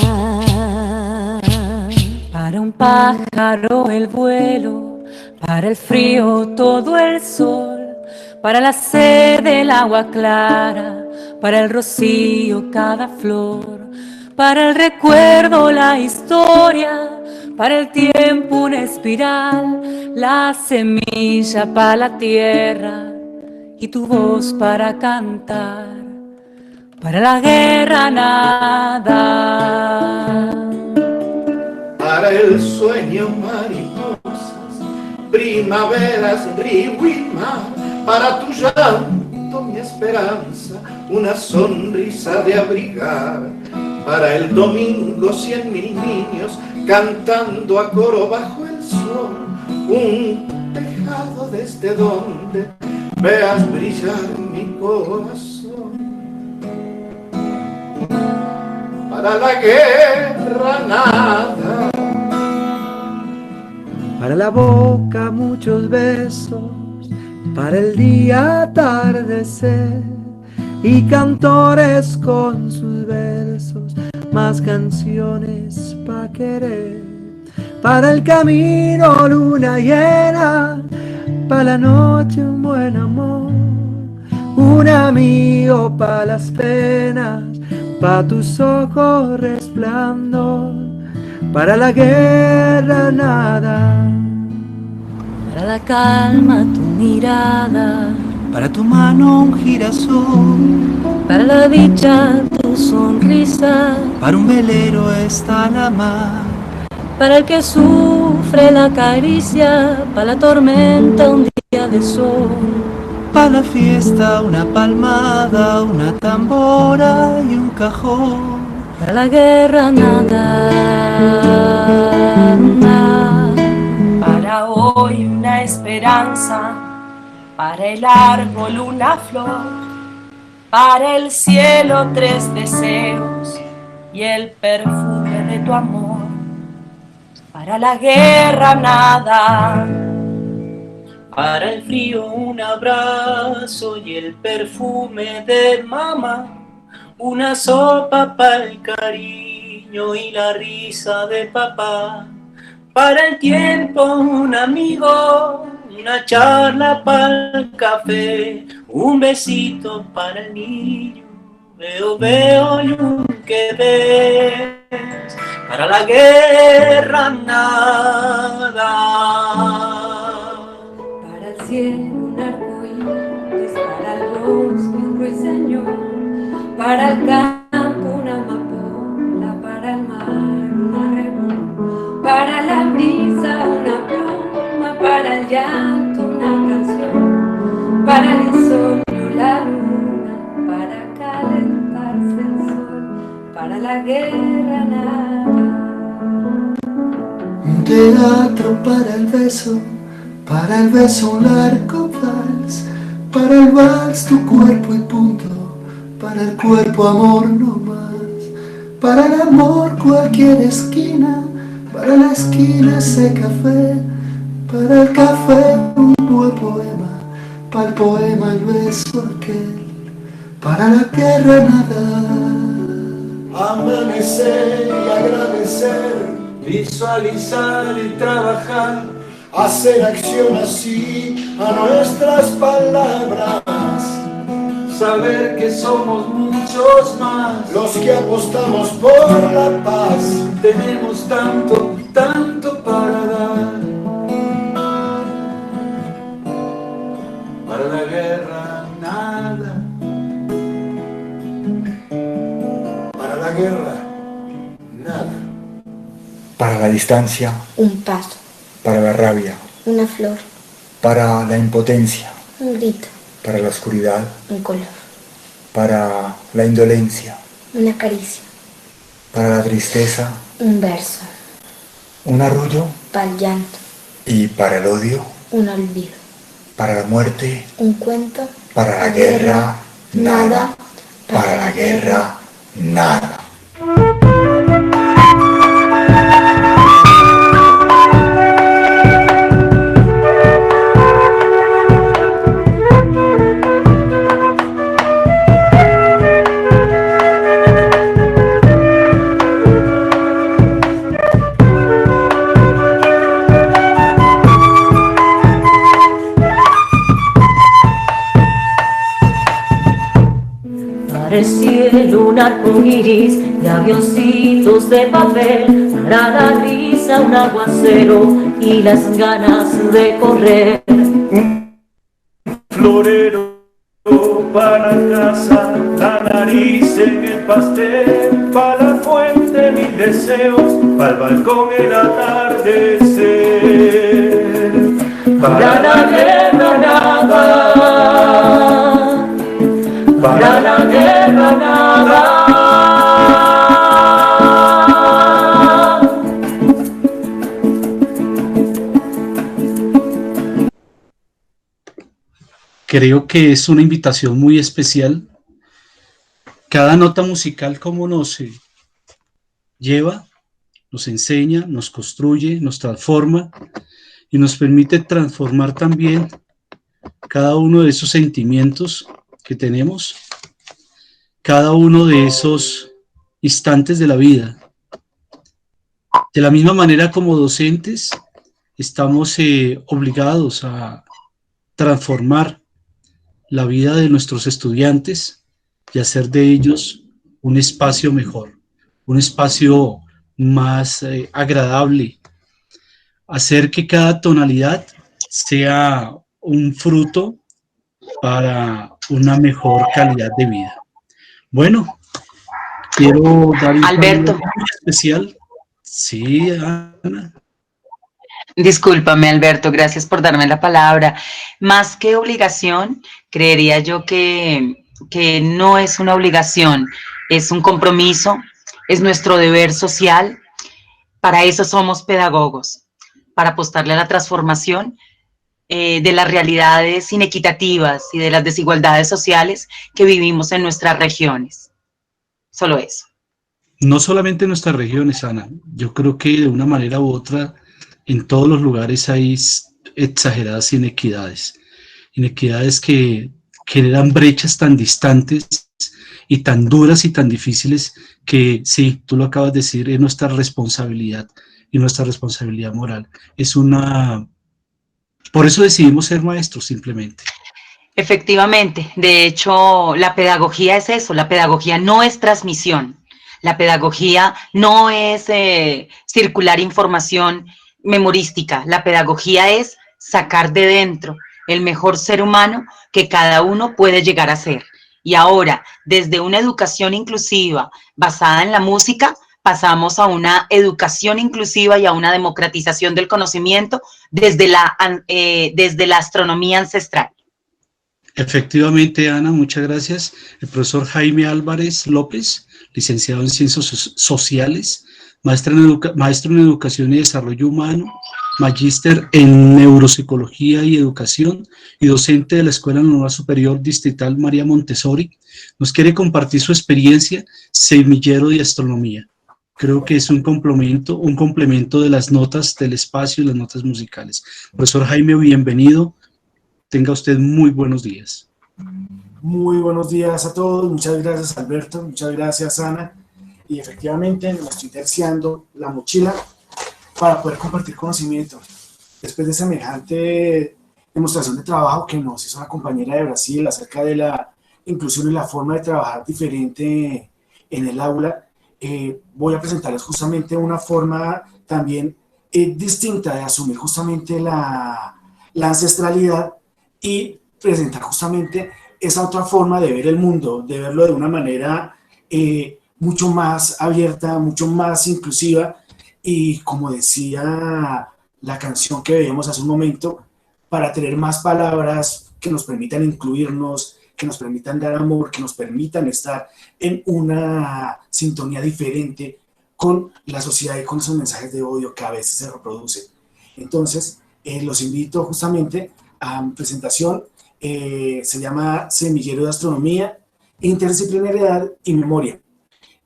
Para un pájaro el vuelo, para el frío todo el sol, para la sed el agua clara, para el rocío cada flor, para el recuerdo la historia, para el tiempo una espiral, la semilla para la tierra y tu voz para cantar, para la guerra nada. Para el sueño mariposas, primaveras, río y mar, para tu llanto mi esperanza, una sonrisa de abrigar. Para el domingo 100.000 niños cantando a coro bajo el sol, un tejado desde donde veas brillar mi corazón. Para la guerra nada. Para la boca muchos besos, para el día atardecer, y cantores con sus versos, más canciones pa' querer. Para el camino luna llena, para la noche un buen amor, un amigo pa' las penas, pa' tus ojos resplandor. Para la guerra nada. Para la calma tu mirada, Para tu mano un girasol, para la dicha tu sonrisa, para un velero está la mar. para el que sufre la caricia, para la tormenta un día de sol, Para la fiesta una palmada, una tambora y un cajón. para la guerra nada. Para hoy una esperanza, para el árbol una flor, para el cielo 3 deseos y el perfume de tu amor. Para la guerra nada, para el frío un abrazo y el perfume de mamá, una sopa para el cariño y la risa de papá. Para el tiempo un amigo, una charla para el café, un besito para el niño, veo y un que ves. Para la guerra nada. para el cielo un arcoíris, para el bosque un ruiseñor, para el campo una amapola, para el mar un arrebol, para la brisa una pluma, para el llanto una canción, para el insomnio la luna, para calentarse el sol, para la guerra nada. Un teatro para el beso un largo vals, para el vals tu cuerpo y punto, para el cuerpo amor no más, para el amor cualquier esquina, para la esquina ese café, para el café un buen poema, para el poema el beso aquel, para la guerra nada. Amanecer y agradecer, visualizar y trabajar, hacer acción así a nuestras palabras, Saber que somos muchos más, los que apostamos por la paz. tenemos tanto, tanto para dar. Para la guerra nada. Para la guerra nada. Para la distancia, un paso, para la rabia, una flor, para la impotencia, un grito, para la oscuridad, un color, para la indolencia, una caricia, para la tristeza, un verso, Un arrullo. Para el llanto. Y para el odio. Un olvido. Para la muerte. Un cuento. Para la guerra, nada. Para la guerra, nada. Para el cielo un arco iris de avioncitos de papel, para la risa un aguacero y las ganas de correr. Florero para la casa, la nariz en el pastel, para la fuente mil deseos, para el balcón el atardecer, para la guerra nada, para la guerra nada. Creo que es una invitación muy especial. Cada nota musical como nos lleva, nos enseña, nos construye, nos transforma y nos permite transformar también cada uno de esos sentimientos que tenemos, cada uno de esos instantes de la vida. De la misma manera como docentes, estamos obligados a transformar la vida de nuestros estudiantes y hacer de ellos un espacio mejor, un espacio más agradable, hacer que cada tonalidad sea un fruto para una mejor calidad de vida. Bueno, quiero dar un Alberto. saludo muy especial. Sí, Ana. Discúlpame, Alberto, gracias por darme la palabra. Más que obligación, creería yo que no es una obligación, es un compromiso, es nuestro deber social. Para eso somos pedagogos, para apostarle a la transformación de las realidades inequitativas y de las desigualdades sociales que vivimos en nuestras regiones. Solo eso. No solamente en nuestras regiones, Ana, yo creo que de una manera u otra en todos los lugares hay exageradas inequidades, inequidades que generan brechas tan distantes y tan duras y tan difíciles que sí, tú lo acabas de decir, es nuestra responsabilidad y nuestra responsabilidad moral. Por eso decidimos ser maestros simplemente. Efectivamente, de hecho, la pedagogía es eso, la pedagogía no es transmisión, la pedagogía no es circular información memorística, la pedagogía es sacar de dentro el mejor ser humano que cada uno puede llegar a ser. Y ahora, desde una educación inclusiva basada en la música, pasamos a una educación inclusiva y a una democratización del conocimiento desde la astronomía ancestral. Efectivamente, Ana, muchas gracias. El profesor Jaime Álvarez López, licenciado en Ciencias Sociales, maestro en Educación y Desarrollo Humano, magíster en Neuropsicología y Educación y docente de la Escuela Normal Superior Distrital María Montessori, nos quiere compartir su experiencia semillero de astronomía. Creo que es un complemento de las notas del espacio y las notas musicales. Profesor Jaime, bienvenido. Tenga usted muy buenos días. Muy buenos días a todos. Muchas gracias, Alberto. Muchas gracias, Ana. Y efectivamente me estoy terciando la mochila para poder compartir conocimiento. Después de semejante demostración de trabajo que nos hizo una compañera de Brasil acerca de la inclusión y la forma de trabajar diferente en el aula, voy a presentarles justamente una forma también distinta de asumir justamente la ancestralidad y presentar justamente esa otra forma de ver el mundo, de verlo de una manera mucho más abierta, mucho más inclusiva y, como decía la canción que veíamos hace un momento, para tener más palabras que nos permitan incluirnos, que nos permitan dar amor, que nos permitan estar en una sintonía diferente con la sociedad y con esos mensajes de odio que a veces se reproducen. Entonces, los invito justamente a mi presentación, se llama Semillero de Astronomía, Interdisciplinariedad y Memoria.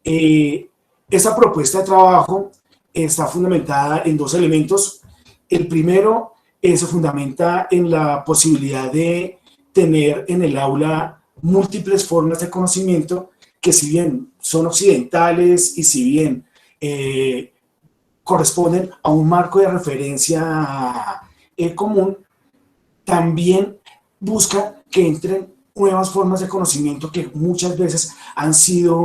Esa propuesta de trabajo está fundamentada en dos elementos. El primero se fundamenta en la posibilidad de tener en el aula múltiples formas de conocimiento que, si bien son occidentales y si bien corresponden a un marco de referencia común, también busca que entren nuevas formas de conocimiento que muchas veces han sido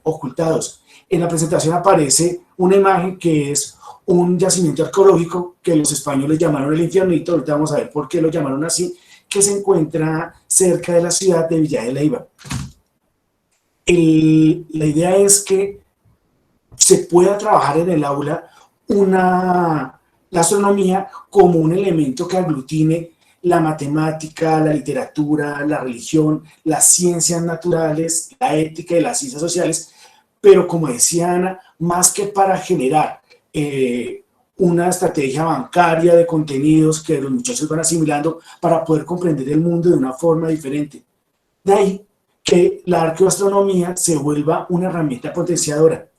ocultados. En la presentación aparece una imagen que es un yacimiento arqueológico que los españoles llamaron el Infiernito, ahorita vamos a ver por qué lo llamaron así, que se encuentra cerca de la ciudad de Villa de Leyva. La idea es que se pueda trabajar en el aula la astronomía como un elemento que aglutine la matemática, la literatura, la religión, las ciencias naturales, la ética y las ciencias sociales, pero como decía Ana, más que para generar una estrategia bancaria de contenidos que los muchachos van asimilando para poder comprender el mundo de una forma diferente. De ahí que la arqueoastronomía se vuelva una herramienta potenciadora.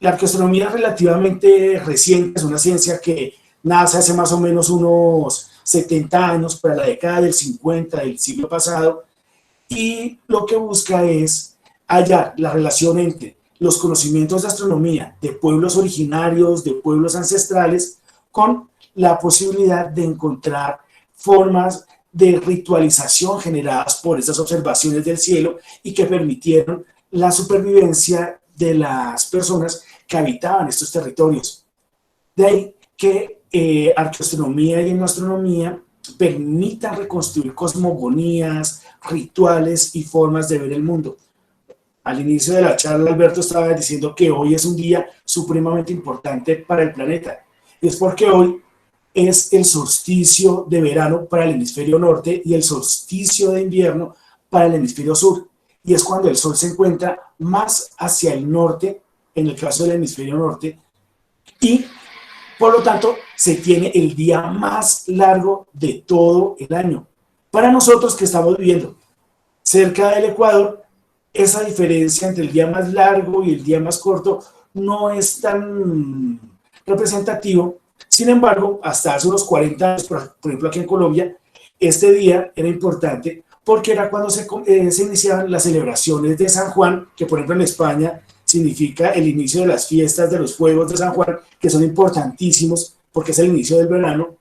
La arqueoastronomía es relativamente reciente, es una ciencia que nace hace más o menos unos 70 años, para la década del 50 del siglo pasado, y lo que busca es hallar la relación entre los conocimientos de astronomía de pueblos originarios, de pueblos ancestrales, con la posibilidad de encontrar formas de ritualización generadas por esas observaciones del cielo y que permitieron la supervivencia de las personas que habitaban estos territorios. De ahí que arqueoastronomía y etnoastronomía permitan reconstruir cosmogonías, rituales y formas de ver el mundo. Al inicio de la charla, Alberto estaba diciendo que hoy es un día supremamente importante para el planeta. Y es porque hoy es el solsticio de verano para el hemisferio norte y el solsticio de invierno para el hemisferio sur. Y es cuando el sol se encuentra más hacia el norte, en el caso del hemisferio norte, y por lo tanto se tiene el día más largo de todo el año. Para nosotros que estamos viviendo cerca del Ecuador, esa diferencia entre el día más largo y el día más corto no es tan representativo. Sin embargo, hasta hace unos 40 años, por ejemplo aquí en Colombia, este día era importante porque era cuando se iniciaban las celebraciones de San Juan, que por ejemplo en España significa el inicio de las fiestas de los fuegos de San Juan, que son importantísimos porque es el inicio del verano,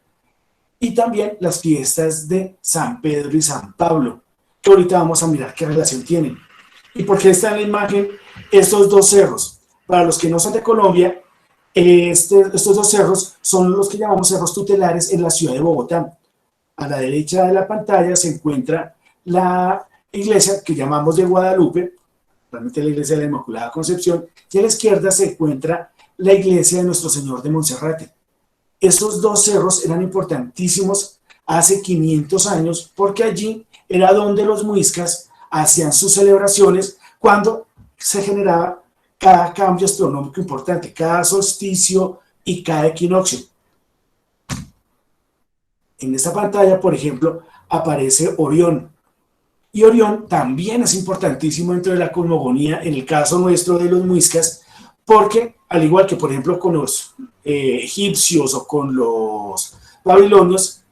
y también las fiestas de San Pedro y San Pablo, que ahorita vamos a mirar qué relación tienen. ¿Y por qué está en la imagen estos dos cerros? Para los que no son de Colombia, estos dos cerros son los que llamamos cerros tutelares en la ciudad de Bogotá. A la derecha de la pantalla se encuentra la iglesia que llamamos de Guadalupe, realmente la iglesia de la Inmaculada Concepción, y a la izquierda se encuentra la iglesia de Nuestro Señor de Monserrate. Estos dos cerros eran importantísimos hace 500 años porque allí era donde los muiscas hacían sus celebraciones cuando se generaba cada cambio astronómico importante, cada solsticio y cada equinoccio. En esta pantalla, por ejemplo, aparece Orión. Y Orión también es importantísimo dentro de la cosmogonía, en el caso nuestro de los muiscas, porque al igual que, por ejemplo, con los egipcios o con los babilonios,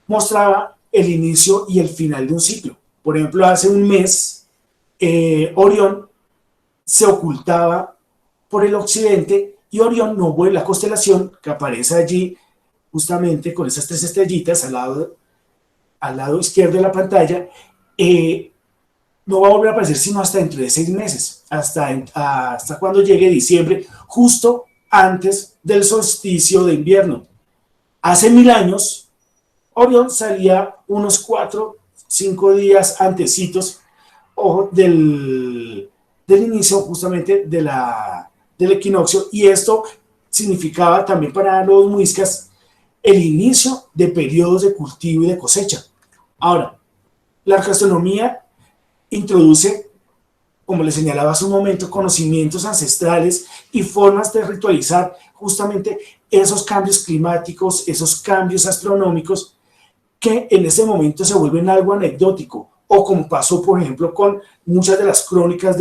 mostraba el inicio y el final de un ciclo. Por ejemplo, hace un mes, Orión se ocultaba por el occidente y Orión no vuelve, la constelación que aparece allí justamente con esas tres estrellitas al lado izquierdo de la pantalla, no va a volver a aparecer sino hasta dentro de 6 meses, hasta cuando llegue diciembre, justo antes del solsticio de invierno. Hace 1000 años, Orión salía unos 4-5 días antecitos del inicio justamente del equinoccio, y esto significaba también para los muiscas el inicio de periodos de cultivo y de cosecha. Ahora, la arqueoastronomía introduce como les señalaba hace un momento, conocimientos ancestrales y formas de ritualizar justamente esos cambios climáticos, esos cambios astronómicos que en ese momento se vuelven algo anecdótico, o como pasó, por ejemplo, con muchas de las crónicas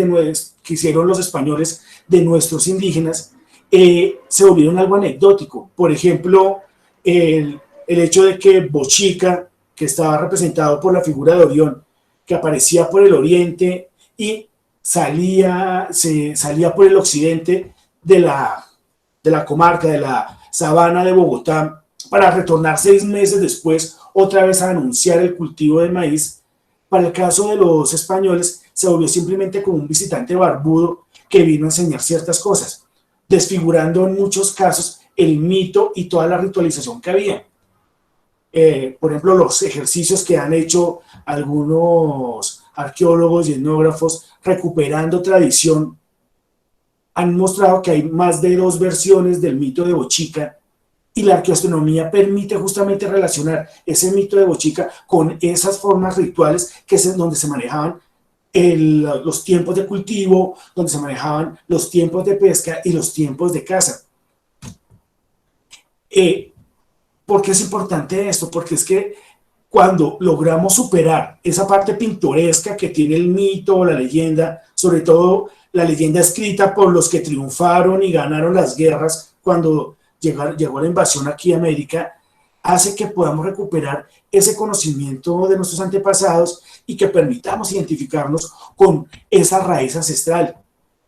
que hicieron los españoles de nuestros indígenas, se volvieron algo anecdótico. Por ejemplo, el hecho de que Bochica, que estaba representado por la figura de Orión, que aparecía por el oriente y salía por el occidente de la comarca, de la sabana de Bogotá, para retornar 6 meses después otra vez a anunciar el cultivo de maíz. Para el caso de los españoles, se volvió simplemente como un visitante barbudo que vino a enseñar ciertas cosas, desfigurando en muchos casos el mito y toda la ritualización que había. Por ejemplo, los ejercicios que han hecho algunos arqueólogos y etnógrafos recuperando tradición han mostrado que hay más de 2 versiones del mito de Bochica, y la arqueoastronomía permite justamente relacionar ese mito de Bochica con esas formas rituales donde se manejaban los tiempos de cultivo, donde se manejaban los tiempos de pesca y los tiempos de caza. ¿Por qué es importante esto? Porque es que cuando logramos superar esa parte pintoresca que tiene el mito o la leyenda, sobre todo la leyenda escrita por los que triunfaron y ganaron las guerras cuando llegó la invasión aquí a América, hace que podamos recuperar ese conocimiento de nuestros antepasados y que permitamos identificarnos con esa raíz ancestral.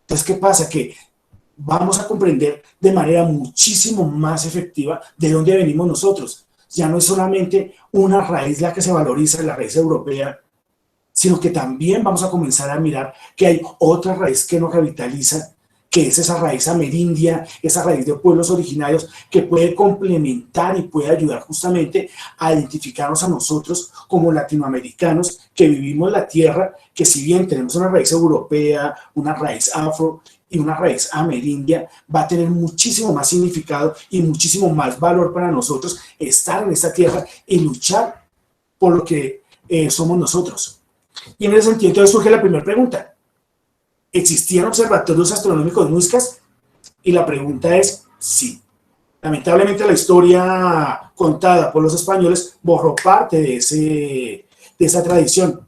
Entonces, ¿qué pasa? Que vamos a comprender de manera muchísimo más efectiva de dónde venimos nosotros. Ya no es solamente una raíz la que se valoriza, la raíz europea, sino que también vamos a comenzar a mirar que hay otra raíz que nos revitaliza, que es esa raíz amerindia, esa raíz de pueblos originarios que puede complementar y puede ayudar justamente a identificarnos a nosotros como latinoamericanos que vivimos la tierra, que si bien tenemos una raíz europea, una raíz afro y una raíz amerindia, va a tener muchísimo más significado y muchísimo más valor para nosotros estar en esta tierra y luchar por lo que somos nosotros. Y en ese sentido entonces surge la primera pregunta. ¿Existían observatorios astronómicos muiscas? Y la pregunta es sí. Lamentablemente la historia contada por los españoles borró parte de esa tradición.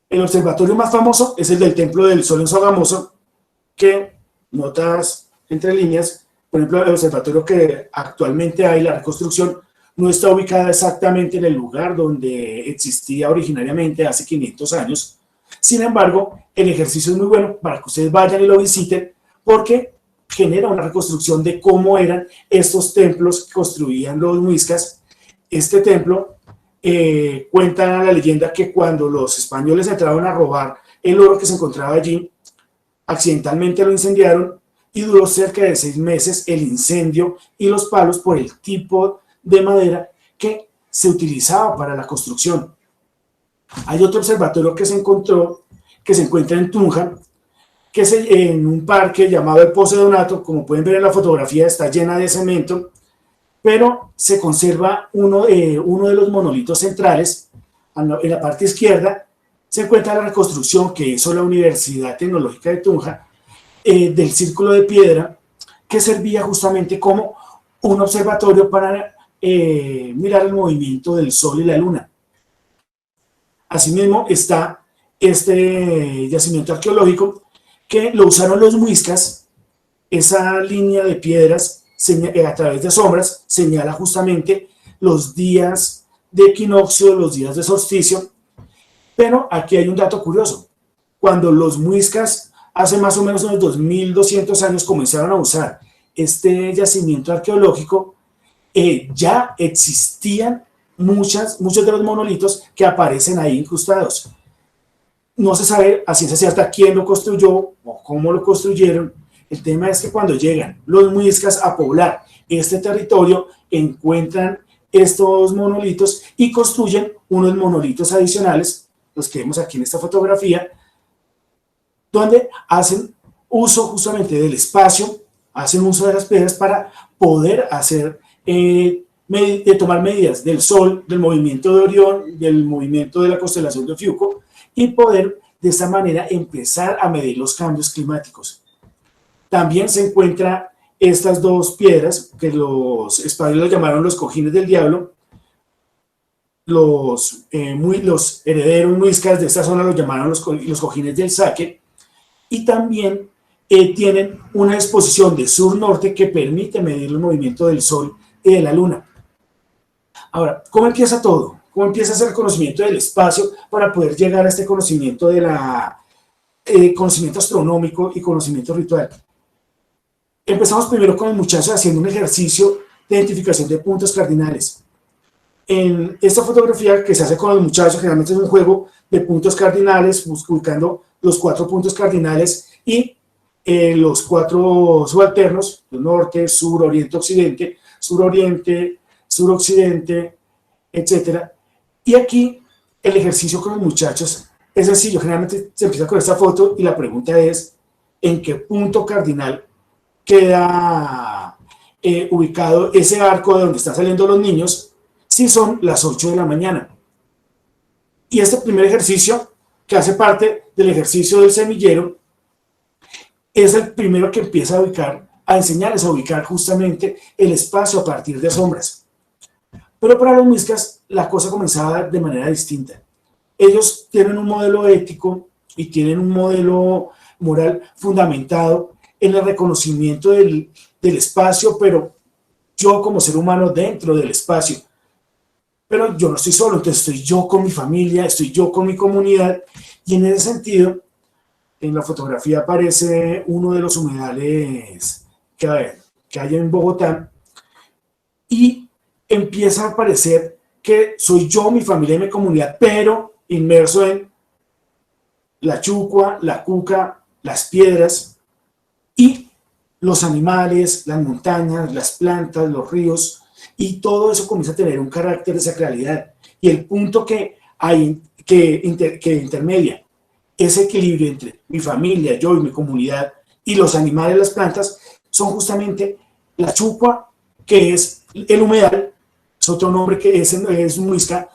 El observatorio más famoso es el del Templo del Sol en Sogamoso, que, notas entre líneas, por ejemplo, el observatorio que actualmente hay, la reconstrucción, no está ubicada exactamente en el lugar donde existía originariamente hace 500 años. Sin embargo, el ejercicio es muy bueno para que ustedes vayan y lo visiten porque genera una reconstrucción de cómo eran estos templos que construían los muiscas. Este templo cuenta la leyenda que cuando los españoles entraron a robar el oro que se encontraba allí, accidentalmente lo incendiaron y duró cerca de 6 meses el incendio y los palos por el tipo de madera que se utilizaba para la construcción. Hay otro observatorio que se encuentra en Tunja, que es en un parque llamado el Pozo de Donato. Como pueden ver en la fotografía, está llena de cemento, pero se conserva uno de los monolitos centrales. En la parte izquierda se encuentra la reconstrucción que hizo la Universidad Tecnológica de Tunja del círculo de piedra, que servía justamente como un observatorio para mirar el movimiento del Sol y la Luna. Asimismo está este yacimiento arqueológico que lo usaron los muiscas. Esa línea de piedras a través de sombras señala justamente los días de equinoccio, los días de solsticio. Pero aquí hay un dato curioso. Cuando los muiscas hace más o menos unos 2200 años comenzaron a usar este yacimiento arqueológico, ya existían muchos de los monolitos que aparecen ahí incrustados. No se sabe a ciencia cierta quién lo construyó o cómo lo construyeron. El tema es que cuando llegan los muiscas a poblar este territorio, encuentran estos monolitos y construyen unos monolitos adicionales, los que vemos aquí en esta fotografía, donde hacen uso justamente del espacio, hacen uso de las piedras para poder hacer de tomar medidas del Sol, del movimiento de Orión, del movimiento de la constelación de Ofiuco y poder de esta manera empezar a medir los cambios climáticos. También se encuentran estas dos piedras que los españoles llamaron los cojines del diablo. Los herederos muiscas de esta zona los llamaron los cojines del Saque, y también tienen una exposición de sur-norte que permite medir el movimiento del Sol y de la Luna. Ahora, ¿cómo empieza todo? ¿Cómo empieza ese reconocimiento del espacio para poder llegar a este conocimiento conocimiento astronómico y conocimiento ritual? Empezamos primero con los muchachos haciendo un ejercicio de identificación de puntos cardinales. En esta fotografía que se hace con los muchachos, generalmente es un juego de puntos cardinales, ubicando los 4 puntos cardinales y los 4 subalternos, norte, sur, oriente, occidente, suroriente, suroccidente, etc. Y aquí el ejercicio con los muchachos es sencillo. Generalmente se empieza con esta foto y la pregunta es: ¿en qué punto cardinal queda ubicado ese arco de donde están saliendo los niños si son las 8 de la mañana? Y este primer ejercicio, que hace parte del ejercicio del semillero, es el primero que empieza a ubicar, a enseñarles a ubicar justamente el espacio a partir de sombras. Pero para los muiscas la cosa comenzaba de manera distinta. Ellos tienen un modelo ético y tienen un modelo moral fundamentado en el reconocimiento del espacio, pero yo como ser humano dentro del espacio. Pero yo no estoy solo, entonces estoy yo con mi familia, estoy yo con mi comunidad, y en ese sentido, en la fotografía aparece uno de los humedales que hay en Bogotá, y empieza a aparecer que soy yo, mi familia y mi comunidad, pero inmerso en la chucua, la cuca, las piedras y los animales, las montañas, las plantas, los ríos, y todo eso comienza a tener un carácter de sacralidad. Y el punto que intermedia ese equilibrio entre mi familia, yo y mi comunidad, y los animales, las plantas, son justamente la chucua, que es el humedal, es otro nombre que es muisca,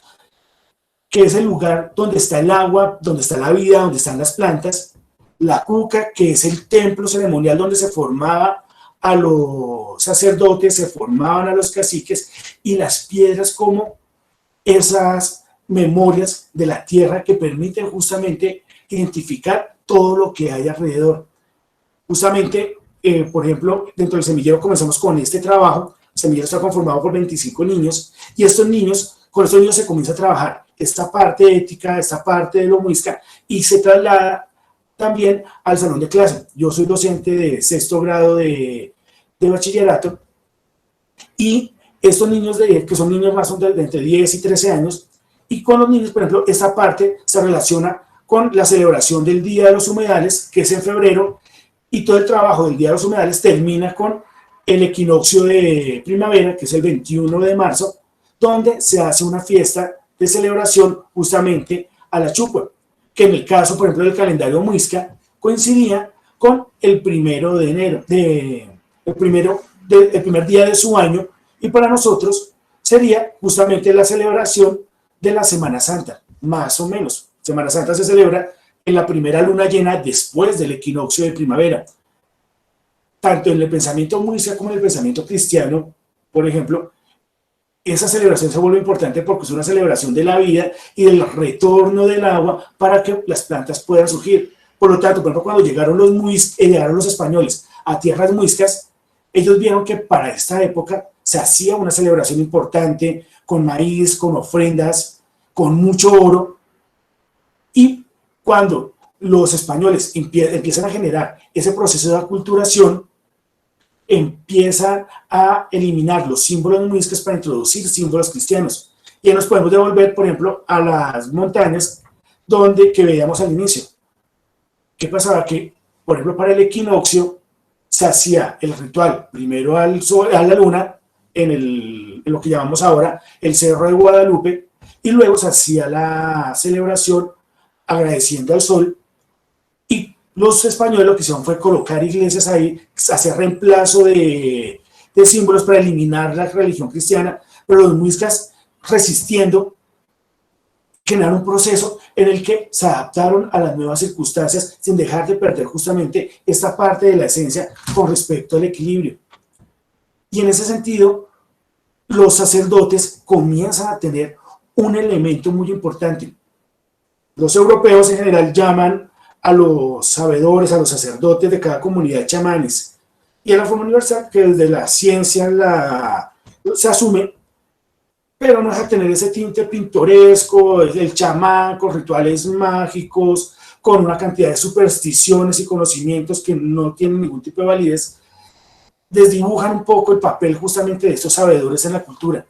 que es el lugar donde está el agua, donde está la vida, donde están las plantas; la cuca, que es el templo ceremonial donde se formaba a los sacerdotes, se formaban a los caciques; y las piedras como esas memorias de la tierra que permiten justamente identificar todo lo que hay alrededor. Justamente, por ejemplo, dentro del semillero comenzamos con este trabajo. El semillero está conformado por 25 niños, y con estos niños se comienza a trabajar esta parte ética, esta parte de lo muisca, y se traslada también al salón de clase. Yo soy docente de 6º grado de bachillerato, y estos niños que son niños más de entre 10 y 13 años, y con los niños, por ejemplo, esta parte se relaciona con la celebración del Día de los Humedales, que es en febrero, y todo el trabajo del Día de los Humedales termina con el equinoccio de primavera, que es el 21 de marzo, donde se hace una fiesta de celebración justamente a la chucua, que en el caso, por ejemplo, del calendario muisca, coincidía con el 1 de enero, el primer día de su año, y para nosotros sería justamente la celebración de la Semana Santa, más o menos. Semana Santa se celebra en la primera luna llena después del equinoccio de primavera. Tanto en el pensamiento muisca como en el pensamiento cristiano, por ejemplo, esa celebración se vuelve importante porque es una celebración de la vida y del retorno del agua para que las plantas puedan surgir. Por lo tanto, por ejemplo, cuando llegaron los españoles a tierras muiscas, ellos vieron que para esta época se hacía una celebración importante con maíz, con ofrendas, con mucho oro. Y cuando los españoles empiezan a generar ese proceso de aculturación, empiezan a eliminar los símbolos muiscas para introducir símbolos cristianos. Y nos podemos devolver, por ejemplo, a las montañas que veíamos al inicio. ¿Qué pasaba? Que, por ejemplo, para el equinoccio se hacía el ritual primero al sol, a la luna, en lo que llamamos ahora el Cerro de Guadalupe, y luego se hacía la celebración agradeciendo al sol. Y los españoles lo que hicieron fue colocar iglesias ahí, hacer reemplazo de símbolos para eliminar la religión cristiana, pero los muiscas, resistiendo, generar un proceso en el que se adaptaron a las nuevas circunstancias sin dejar de perder justamente esta parte de la esencia con respecto al equilibrio. Y en ese sentido, los sacerdotes comienzan a tener un elemento muy importante. Los europeos en general llaman a los sabedores, a los sacerdotes de cada comunidad chamanes, y es la forma universal que desde la ciencia se asume, pero no deja de tener ese tinte pintoresco, el chamán con rituales mágicos, con una cantidad de supersticiones y conocimientos que no tienen ningún tipo de validez, desdibujan un poco el papel justamente de estos sabedores en la cultura.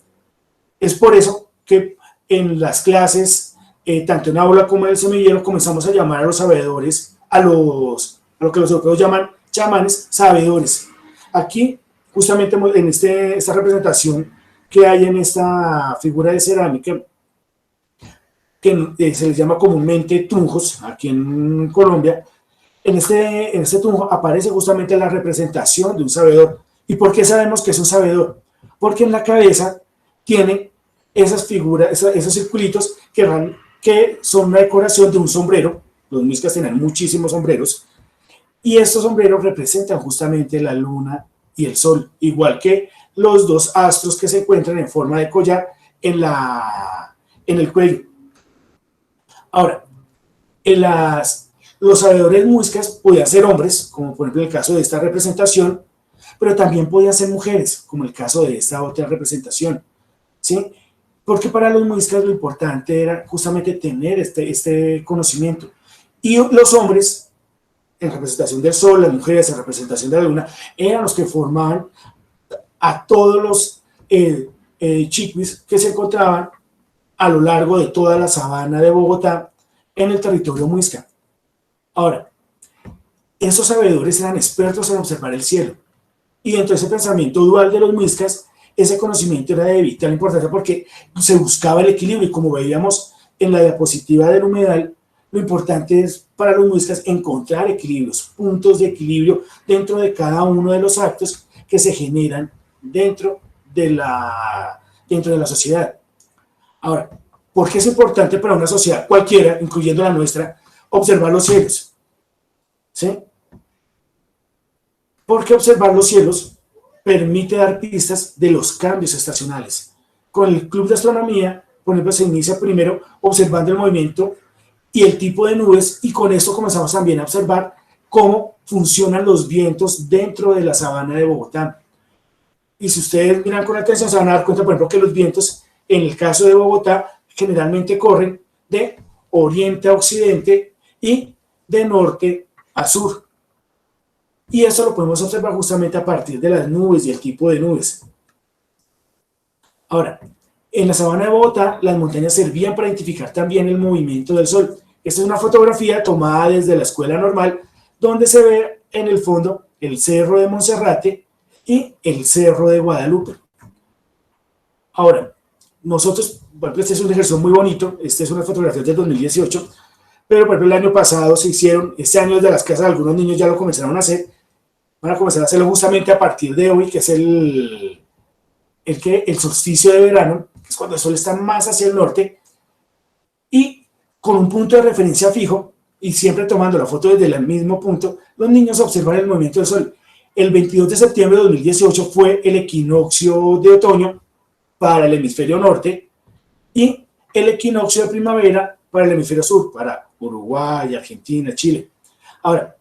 Es por eso que en las clases, tanto en aula como en el semillero, comenzamos a llamar a los sabedores, a lo que los europeos llaman chamanes, sabedores. Aquí, justamente en esta representación que hay en esta figura de cerámica, que se les llama comúnmente tunjos, aquí en Colombia, en este tunjo aparece justamente la representación de un sabedor. ¿Y por qué sabemos que es un sabedor? Porque en la cabeza tiene esas figuras, esos circulitos que son una decoración de un sombrero. Los muiscas tienen muchísimos sombreros, y estos sombreros representan justamente la luna y el sol, igual que los dos astros que se encuentran en forma de collar en el cuello. Ahora, los sabedores muiscas podían ser hombres, como por ejemplo en el caso de esta representación, pero también podían ser mujeres, como el caso de esta otra representación, ¿sí? Porque para los muiscas lo importante era justamente tener este conocimiento. Y los hombres, en representación del sol, las mujeres en representación de la luna, eran los que formaban a todos los chiquis que se encontraban a lo largo de toda la sabana de Bogotá en el territorio muisca. Ahora, esos sabedores eran expertos en observar el cielo, y dentro de ese pensamiento dual de los muiscas, ese conocimiento era de vital importancia porque se buscaba el equilibrio, y como veíamos en la diapositiva del humedal, lo importante es para los muiscas encontrar equilibrios, puntos de equilibrio dentro de cada uno de los actos que se generan dentro de la sociedad. Ahora, ¿por qué es importante para una sociedad cualquiera, incluyendo la nuestra, observar los cielos? ¿Sí? Porque observar los cielos permite dar pistas de los cambios estacionales. Con el Club de Astronomía, por ejemplo, se inicia primero observando el movimiento y el tipo de nubes, y con esto comenzamos también a observar cómo funcionan los vientos dentro de la sabana de Bogotá. Y si ustedes miran con atención, se van a dar cuenta, por ejemplo, que los vientos, en el caso de Bogotá, generalmente corren de oriente a occidente y de norte a sur. Y eso lo podemos observar justamente a partir de las nubes y el tipo de nubes. Ahora, en la sabana de Bogotá, las montañas servían para identificar también el movimiento del sol. Esta es una fotografía tomada desde la Escuela Normal, donde se ve en el fondo el Cerro de Monserrate y el Cerro de Guadalupe. Ahora, nosotros, bueno, este es un ejercicio muy bonito, esta es una fotografía del 2018, pero por ejemplo el año pasado se hicieron, este año desde las casas, algunos niños ya lo comenzaron a hacer, van a comenzar a hacerlo justamente a partir de hoy, que es el solsticio de verano, que es cuando el sol está más hacia el norte, y con un punto de referencia fijo, y siempre tomando la foto desde el mismo punto, los niños observan el movimiento del sol. El 22 de septiembre de 2018 fue el equinoccio de otoño para el hemisferio norte y el equinoccio de primavera para el hemisferio sur, para Uruguay, Argentina, Chile. Ahora,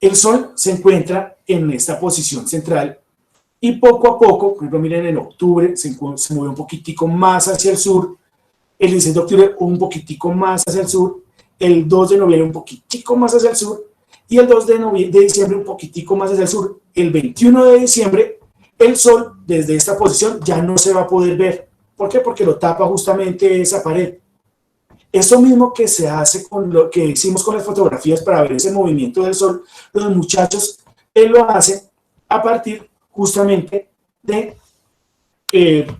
el sol se encuentra en esta posición central y poco a poco, por ejemplo, miren, en octubre se mueve un poquitico más hacia el sur, el 16 de octubre un poquitico más hacia el sur, el 2 de noviembre un poquitico más hacia el sur, y el 2 de diciembre un poquitico más hacia el sur. El 21 de diciembre, el sol desde esta posición ya no se va a poder ver. ¿Por qué? Porque lo tapa justamente esa pared. Eso mismo que se hace con lo que hicimos con las fotografías para ver ese movimiento del sol, los muchachos lo hacen a partir justamente de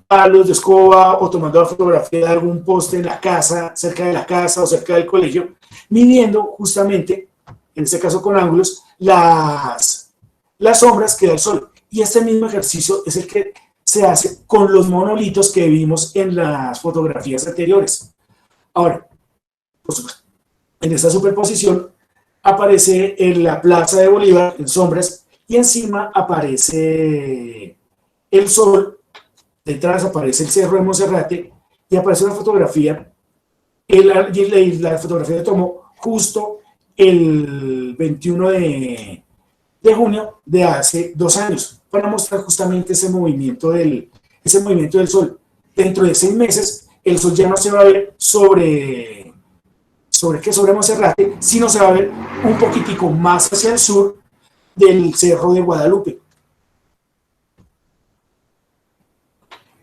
palos de escoba o tomando la fotografía de algún poste en la casa, cerca de la casa o cerca del colegio, midiendo justamente, en este caso con ángulos, las sombras que da el sol. Y este mismo ejercicio es el que se hace con los monolitos que vimos en las fotografías anteriores. Ahora, por supuesto, en esta superposición aparece en la Plaza de Bolívar en sombras y encima aparece el sol, detrás aparece el Cerro de Monserrate y aparece una fotografía, la fotografía se tomó justo el 21 de junio de hace 2 años para mostrar justamente ese movimiento del sol. Dentro de 6 meses el sol ya no se va a ver sobre Monserrate, sino se va a ver un poquitico más hacia el sur del Cerro de Guadalupe.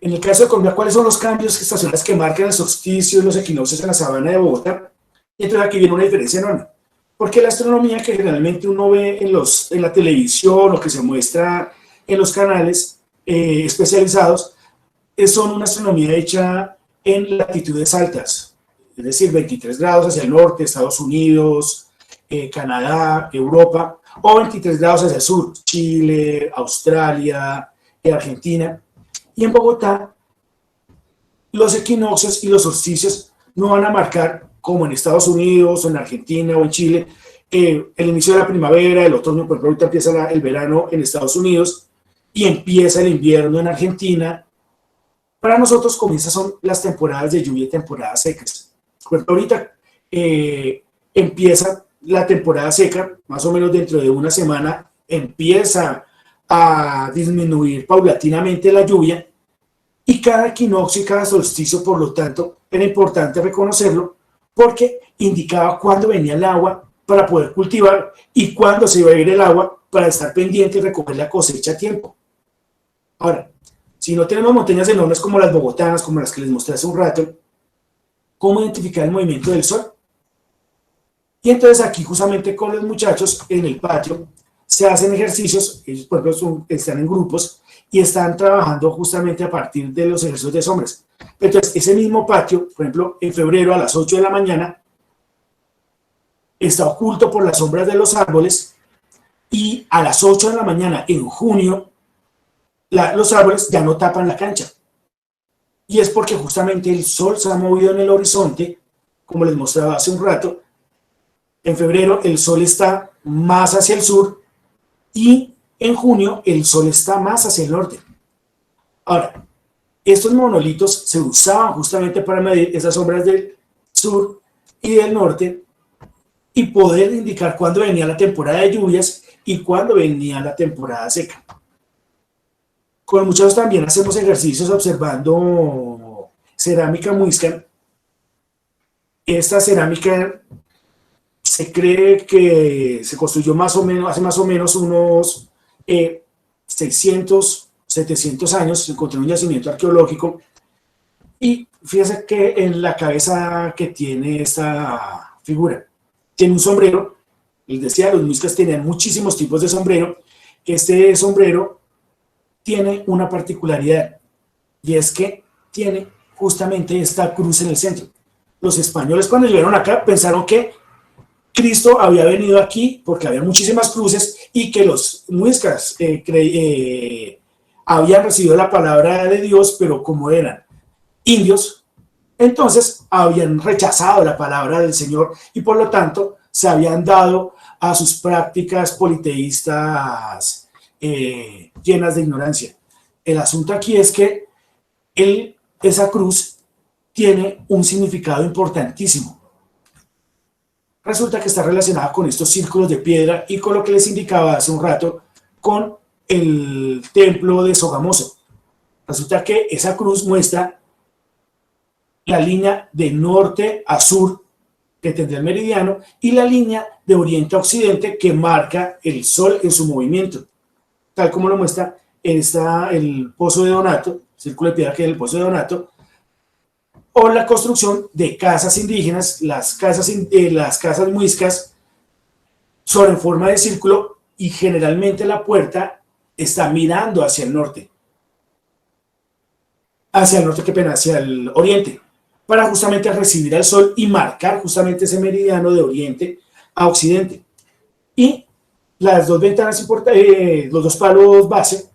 En el caso de Colombia, ¿cuáles son los cambios estacionales que marcan el solsticio y los equinoccios en la sabana de Bogotá? Y entonces aquí viene una diferencia enorme, porque la astronomía que generalmente uno ve en la televisión o que se muestra en los canales especializados, son una astronomía hecha en latitudes altas, es decir, 23 grados hacia el norte, Estados Unidos, Canadá, Europa, o 23 grados hacia el sur, Chile, Australia, Argentina. Y en Bogotá, los equinoccios y los solsticios no van a marcar, como en Estados Unidos, o en Argentina, o en Chile, el inicio de la primavera, el otoño. Por ejemplo, ahorita empieza el verano en Estados Unidos, y empieza el invierno en Argentina. Para nosotros son las temporadas de lluvia y temporadas secas. Por ejemplo, ahorita empieza la temporada seca, más o menos dentro de una semana, empieza a disminuir paulatinamente la lluvia, y cada equinoccio y cada solsticio, por lo tanto, era importante reconocerlo porque indicaba cuándo venía el agua para poder cultivar y cuándo se iba a ir el agua para estar pendiente y recoger la cosecha a tiempo. Ahora, si no tenemos montañas enormes como las bogotanas, como las que les mostré hace un rato, ¿cómo identificar el movimiento del sol? Y entonces aquí justamente con los muchachos en el patio se hacen ejercicios, ellos por ejemplo están en grupos y están trabajando justamente a partir de los ejercicios de sombras. Entonces ese mismo patio, por ejemplo en febrero a las 8 de la mañana, está oculto por las sombras de los árboles, y a las 8 de la mañana en junio los árboles ya no tapan la cancha. Y es porque justamente el sol se ha movido en el horizonte, como les mostraba hace un rato. En febrero el sol está más hacia el sur y en junio el sol está más hacia el norte. Ahora, estos monolitos se usaban justamente para medir esas sombras del sur y del norte y poder indicar cuándo venía la temporada de lluvias y cuándo venía la temporada seca. Con muchos también hacemos ejercicios observando cerámica muisca. Esta cerámica se cree que se construyó hace más o menos unos 600, 700 años. Se encontró un yacimiento arqueológico y fíjense que en la cabeza que tiene esta figura tiene un sombrero. Les decía, los muiscas tenían muchísimos tipos de sombrero. Este sombrero tiene una particularidad y es que tiene justamente esta cruz en el centro. Los españoles cuando llegaron acá pensaron que Cristo había venido aquí porque había muchísimas cruces y que los muiscas habían recibido la palabra de Dios, pero como eran indios, entonces habían rechazado la palabra del Señor y por lo tanto se habían dado a sus prácticas politeístas llenas de ignorancia. El asunto aquí es que esa cruz tiene un significado importantísimo. Resulta que está relacionada con estos círculos de piedra y con lo que les indicaba hace un rato con el templo de Sogamoso. Resulta que esa cruz muestra la línea de norte a sur que tendría el meridiano y la línea de oriente a occidente que marca el sol en su movimiento, tal como lo muestra el Pozo de Donato, círculo de piedra que es el Pozo de Donato, o la construcción de casas indígenas. Las casas muiscas son en forma de círculo y generalmente la puerta está mirando hacia el norte, hacia el oriente, para justamente recibir al sol y marcar justamente ese meridiano de oriente a occidente. Y las dos ventanas los dos palos base,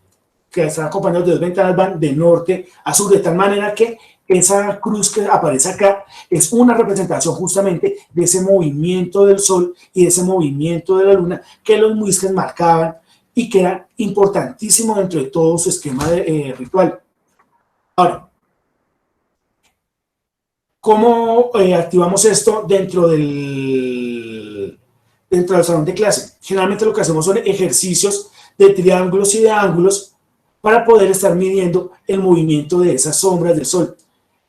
que están acompañados de dos ventanas, van de norte a sur, de tal manera que esa cruz que aparece acá es una representación justamente de ese movimiento del sol y de ese movimiento de la luna que los muiscas marcaban y que era importantísimo dentro de todo su esquema ritual. Ahora, ¿cómo activamos esto dentro del salón de clase? Generalmente lo que hacemos son ejercicios de triángulos y de ángulos para poder estar midiendo el movimiento de esas sombras del sol.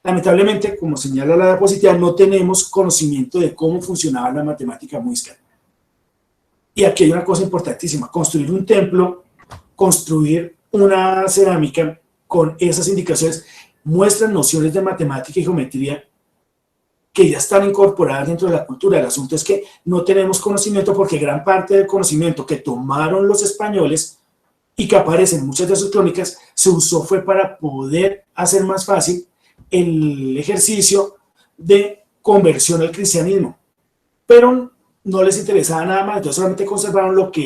Lamentablemente, como señala la diapositiva, no tenemos conocimiento de cómo funcionaba la matemática muisca. Y aquí hay una cosa importantísima: construir un templo, construir una cerámica con esas indicaciones, muestran nociones de matemática y geometría que ya están incorporadas dentro de la cultura. El asunto es que no tenemos conocimiento, porque gran parte del conocimiento que tomaron los españoles y que aparece en muchas de sus crónicas se usó fue para poder hacer más fácil el ejercicio de conversión al cristianismo, pero no les interesaba nada más, entonces solamente conservaron lo que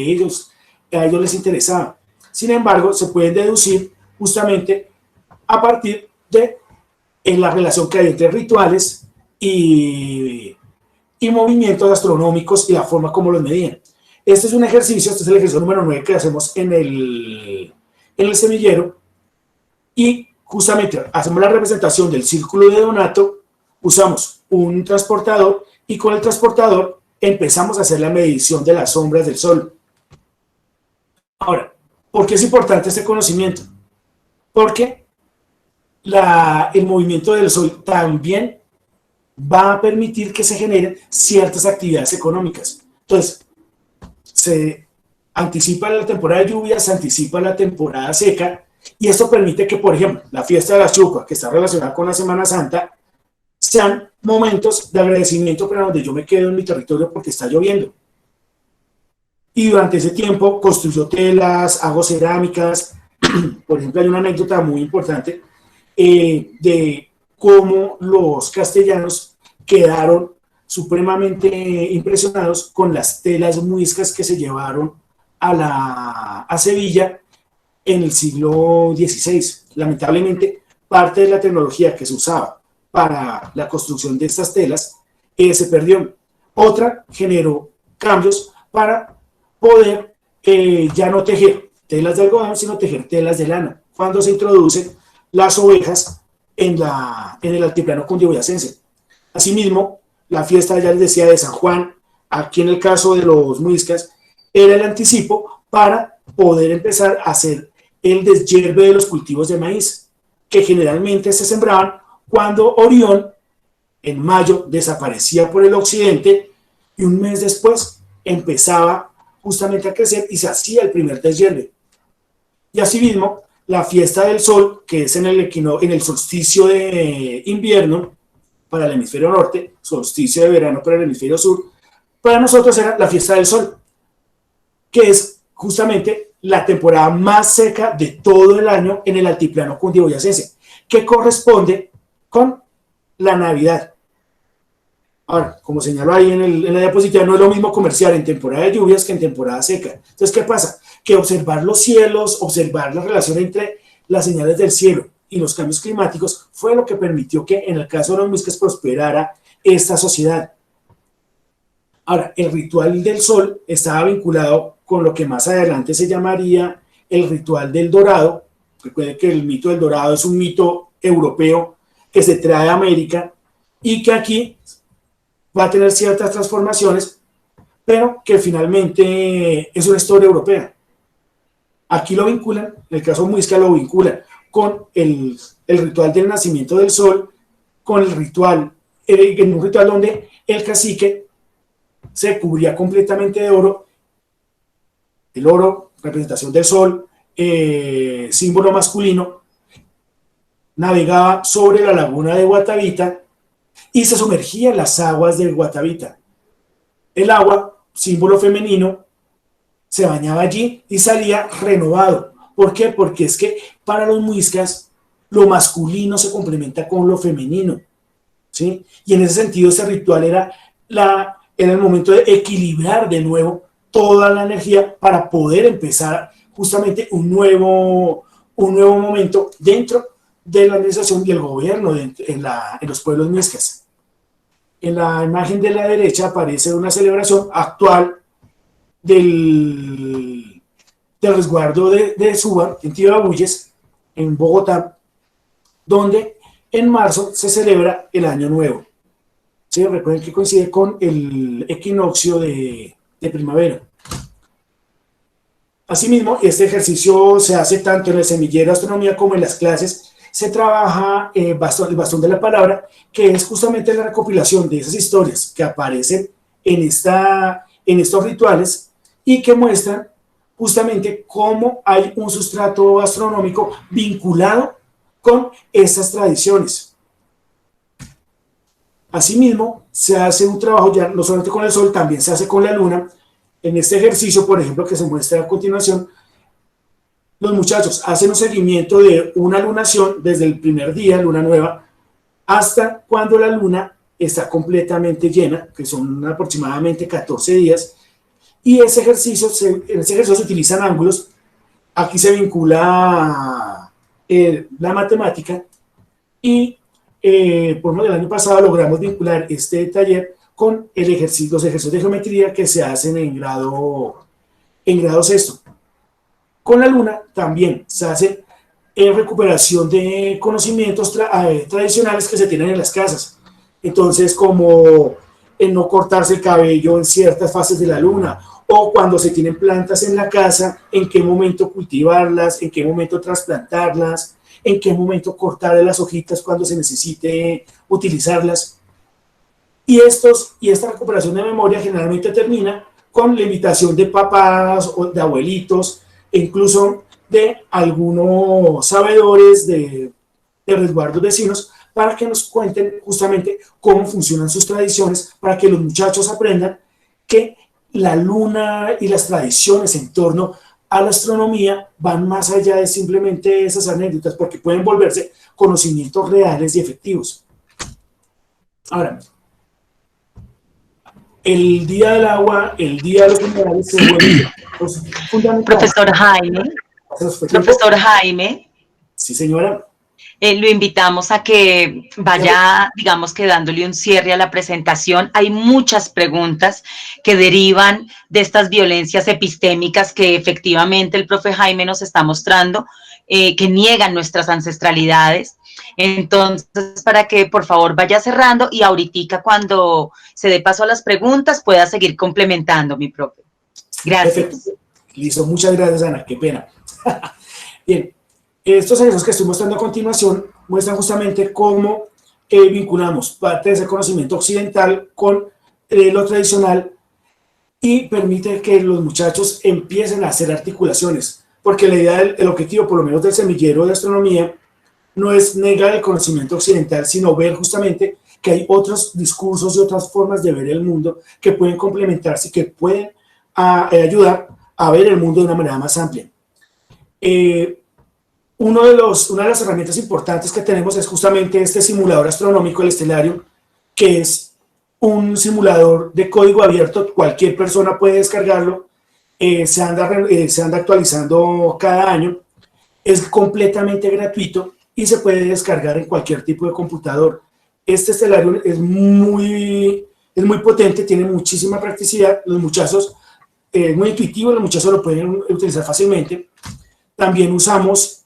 a ellos les interesaba. Sin embargo, se pueden deducir justamente a partir de la relación que hay entre rituales y movimientos astronómicos y la forma como los medían. Este es un ejercicio, este es el ejercicio número 9 que hacemos en el semillero, y justamente hacemos la representación del círculo de Donato, usamos un transportador y con el transportador empezamos a hacer la medición de las sombras del sol. Ahora, ¿por qué es importante este conocimiento? Porque el movimiento del sol también va a permitir que se generen ciertas actividades económicas. Entonces, se anticipa la temporada de lluvias, se anticipa la temporada seca, y esto permite que, por ejemplo, la fiesta de la Chuca, que está relacionada con la Semana Santa, sean momentos de agradecimiento para donde yo me quedo en mi territorio porque está lloviendo. Y durante ese tiempo construyo telas, hago cerámicas. Por ejemplo, hay una anécdota muy importante de cómo los castellanos quedaron supremamente impresionados con las telas muiscas que se llevaron a Sevilla en el siglo XVI. Lamentablemente, parte de la tecnología que se usaba para la construcción de estas telas se perdió. Otra generó cambios para poder ya no tejer telas de algodón, sino tejer telas de lana, cuando se introducen las ovejas en el altiplano cundiboyacense. Asimismo, la fiesta, ya les decía, de San Juan, aquí en el caso de los muiscas, era el anticipo para poder empezar a hacer el deshierve de los cultivos de maíz, que generalmente se sembraban cuando Orión, en mayo, desaparecía por el occidente, y un mes después empezaba justamente a crecer y se hacía el primer deshierve. Y asimismo, la fiesta del sol, que es en el solsticio de invierno para el hemisferio norte, solsticio de verano para el hemisferio sur, para nosotros era la fiesta del sol, que es justamente la temporada más seca de todo el año en el altiplano cundiboyacense, que corresponde con la Navidad. Ahora, como señaló ahí en la diapositiva, no es lo mismo comerciar en temporada de lluvias que en temporada seca. Entonces, ¿qué pasa? Que observar los cielos, observar la relación entre las señales del cielo y los cambios climáticos fue lo que permitió que en el caso de los muiscas prosperara esta sociedad. Ahora, el ritual del sol estaba vinculado con lo que más adelante se llamaría el ritual del dorado. Recuerden que el mito del dorado es un mito europeo que se trae a América y que aquí va a tener ciertas transformaciones, pero que finalmente es una historia europea. Aquí lo vinculan, en el caso muisca lo vinculan con el ritual del nacimiento del sol, con el ritual, en un ritual donde el cacique se cubría completamente de oro, el oro, representación del sol, símbolo masculino, navegaba sobre la laguna de Guatavita y se sumergía en las aguas del Guatavita. El agua, símbolo femenino, se bañaba allí y salía renovado. ¿Por qué? Porque es que para los muiscas lo masculino se complementa con lo femenino, ¿sí? Y en ese sentido ese ritual era el momento de equilibrar de nuevo toda la energía para poder empezar justamente un nuevo momento dentro de la administración y el gobierno en los pueblos muiscas. En la imagen de la derecha aparece una celebración actual del resguardo de Suba, en Tibabuyes, en Bogotá, donde en marzo se celebra el Año Nuevo. ¿Sí? Recuerden que coincide con el equinoccio de primavera. Asimismo, este ejercicio se hace tanto en el semillero de astronomía como en las clases. Se trabaja el bastón de la palabra, que es justamente la recopilación de esas historias que aparecen en estos rituales y que muestran justamente cómo hay un sustrato astronómico vinculado con estas tradiciones. Asimismo, se hace un trabajo ya no solamente con el Sol, también se hace con la Luna. En este ejercicio, por ejemplo, que se muestra a continuación, los muchachos hacen un seguimiento de una lunación desde el primer día, luna nueva, hasta cuando la luna está completamente llena, que son aproximadamente 14 días, y en ese ejercicio se utilizan ángulos. Aquí se vincula la matemática y por ejemplo, el año pasado logramos vincular este taller con los ejercicios de geometría que se hacen en grado sexto. Con la luna también se hace recuperación de conocimientos tradicionales que se tienen en las casas. Entonces, como el no cortarse el cabello en ciertas fases de la luna, o cuando se tienen plantas en la casa, en qué momento cultivarlas, en qué momento trasplantarlas, en qué momento cortar las hojitas cuando se necesite utilizarlas. Y esta recuperación de memoria generalmente termina con la invitación de papás o de abuelitos, e incluso de algunos sabedores de resguardos vecinos, para que nos cuenten justamente cómo funcionan sus tradiciones, para que los muchachos aprendan que la luna y las tradiciones en torno a la astronomía van más allá de simplemente esas anécdotas, porque pueden volverse conocimientos reales y efectivos. Ahora, el Día del Agua, el Día de los Minerales se vuelve fundamental. Profesor Jaime. Sí, señora. Lo invitamos a que vaya, digamos que dándole un cierre a la presentación. Hay muchas preguntas que derivan de estas violencias epistémicas que efectivamente el profe Jaime nos está mostrando, que niegan nuestras ancestralidades. Entonces, para que por favor vaya cerrando y ahorita cuando se dé paso a las preguntas pueda seguir complementando, mi profe. Gracias. Perfecto. Listo, muchas gracias, Ana, qué pena. Bien. Estos ejercicios que estoy mostrando a continuación muestran justamente cómo vinculamos parte de ese conocimiento occidental con lo tradicional y permite que los muchachos empiecen a hacer articulaciones, porque la idea, el objetivo por lo menos del semillero de astronomía no es negar el conocimiento occidental, sino ver justamente que hay otros discursos y otras formas de ver el mundo que pueden complementarse y que pueden ayudar a ver el mundo de una manera más amplia. Una de las herramientas importantes que tenemos es justamente este simulador astronómico, el Stellarium, que es un simulador de código abierto. Cualquier persona puede descargarlo, se anda actualizando cada año, es completamente gratuito y se puede descargar en cualquier tipo de computador. Este Stellarium es muy potente, tiene muchísima practicidad, los muchachos, es muy intuitivo, los muchachos lo pueden utilizar fácilmente. También usamos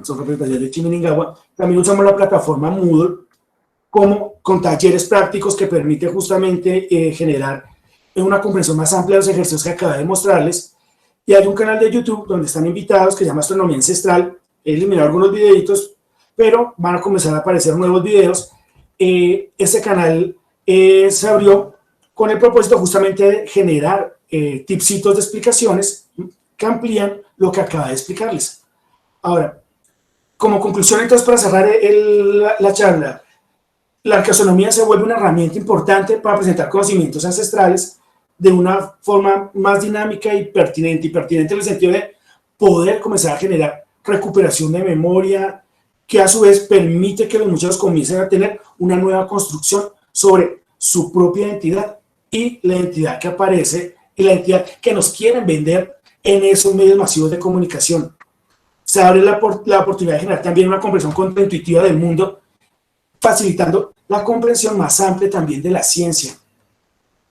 son representaciones de Chimeningagua. También usamos la plataforma Moodle con talleres prácticos que permite justamente generar una comprensión más amplia de los ejercicios que acabo de mostrarles. Y hay un canal de YouTube donde están invitados que se llama Astronomía Ancestral. He eliminado algunos videitos, pero van a comenzar a aparecer nuevos videos. Este canal se abrió con el propósito justamente de generar tipsitos de explicaciones que amplían lo que acaba de explicarles. Ahora, como conclusión entonces, para cerrar la charla, la arqueoastronomía se vuelve una herramienta importante para presentar conocimientos ancestrales de una forma más dinámica y pertinente en el sentido de poder comenzar a generar recuperación de memoria, que a su vez permite que los muchachos comiencen a tener una nueva construcción sobre su propia identidad y la identidad que aparece y la identidad que nos quieren vender en esos medios masivos de comunicación. se abre la oportunidad de generar también una comprensión contraintuitiva del mundo, facilitando la comprensión más amplia también de la ciencia.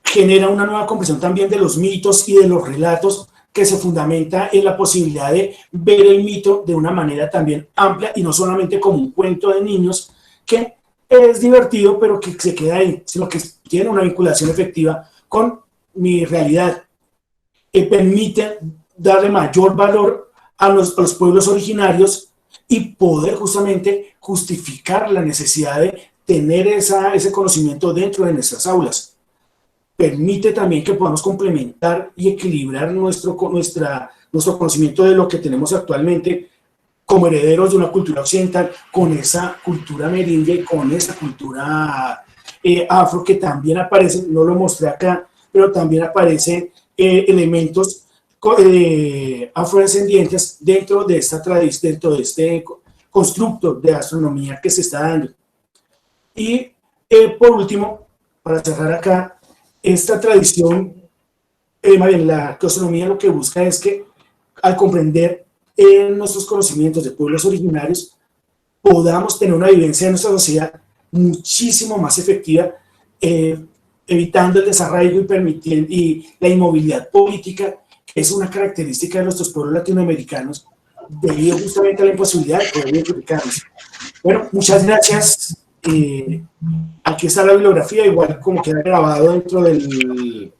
Genera una nueva comprensión también de los mitos y de los relatos, que se fundamenta en la posibilidad de ver el mito de una manera también amplia y no solamente como un cuento de niños que es divertido pero que se queda ahí, sino que tiene una vinculación efectiva con mi realidad. Permite darle mayor valor a los pueblos originarios y poder justamente justificar la necesidad de tener ese conocimiento dentro de nuestras aulas. Permite también que podamos complementar y equilibrar nuestro conocimiento de lo que tenemos actualmente como herederos de una cultura occidental con esa cultura merengue, con esa cultura afro que también aparece, no lo mostré acá, pero también aparecen elementos afrodescendientes dentro de esta tradición, dentro de este constructo de astronomía que se está dando. Y por último, para cerrar acá, esta tradición, la astronomía lo que busca es que al comprender nuestros conocimientos de pueblos originarios, podamos tener una vivencia de nuestra sociedad muchísimo más efectiva, evitando el desarraigo y la inmovilidad política, que es una característica de nuestros pueblos latinoamericanos, debido justamente a la imposibilidad de poder identificarnos. Bueno, muchas gracias. Aquí está la bibliografía, igual como queda grabado dentro del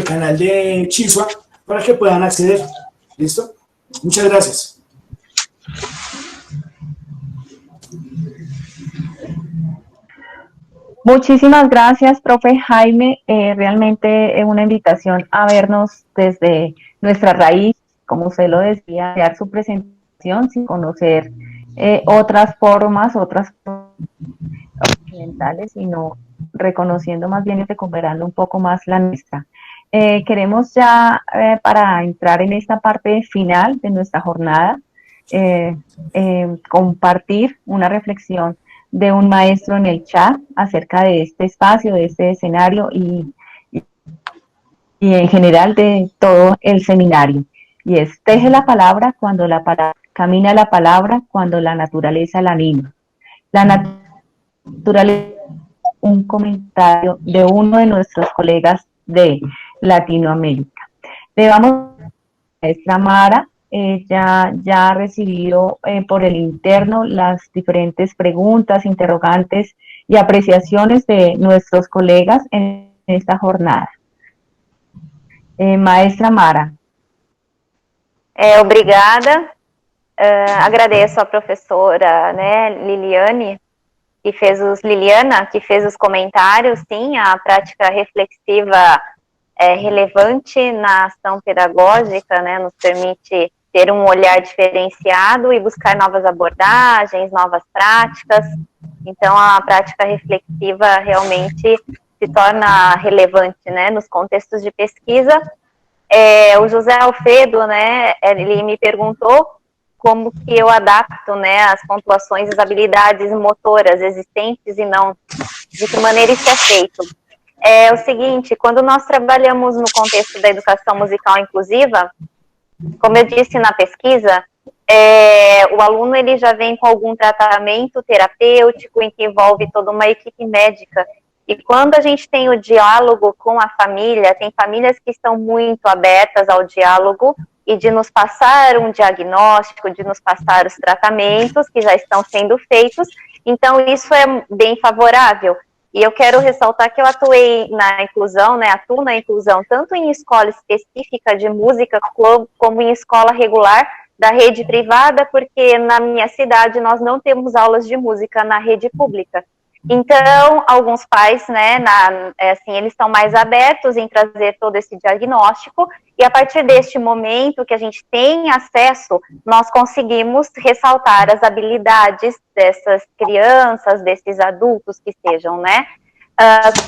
canal de Chisua, para que puedan acceder. ¿Listo? Muchas gracias. Muchísimas gracias, profe Jaime. Realmente es una invitación a vernos desde nuestra raíz, como usted lo decía, dar su presentación sin conocer otras formas occidentales, sino reconociendo más bien y recuperando un poco más la nuestra. Queremos ya, para entrar en esta parte final de nuestra jornada, compartir una reflexión de un maestro en el chat acerca de este espacio, de este escenario y en general de todo el seminario. Y es: teje la palabra cuando la palabra, camina la palabra cuando la naturaleza la anima. La naturaleza, un comentario de uno de nuestros colegas de Latinoamérica. Le vamos a la maestra Mara. Ella ya ha recibido por el interno las diferentes preguntas, interrogantes y apreciaciones de nuestros colegas en esta jornada. Maestra Mara. Obrigada. Agradeço a professora, né, Liliana, que fez os comentários. Sim, a prática reflexiva é relevante na ação pedagógica, né, nos permite ter um olhar diferenciado e buscar novas abordagens, novas práticas. Então, a prática reflexiva realmente se torna relevante, né, nos contextos de pesquisa. O José Alfredo, né, ele me perguntou como que eu adapto, né, as pontuações, as habilidades motoras existentes e não, de que maneira isso é feito. É o seguinte: quando nós trabalhamos no contexto da educação musical inclusiva, como eu disse na pesquisa, o aluno ele já vem com algum tratamento terapêutico em que envolve toda uma equipe médica. E quando a gente tem o diálogo com a família, tem famílias que estão muito abertas ao diálogo e de nos passar um diagnóstico, de nos passar os tratamentos que já estão sendo feitos. Então, isso é bem favorável. E eu quero ressaltar que eu atuei na inclusão, né, atuo na inclusão tanto em escola específica de música como em escola regular da rede privada, porque na minha cidade nós não temos aulas de música na rede pública. Então, alguns pais, né, assim, eles estão mais abertos em trazer todo esse diagnóstico, e a partir deste momento que a gente tem acesso, nós conseguimos ressaltar as habilidades dessas crianças, desses adultos que sejam, né.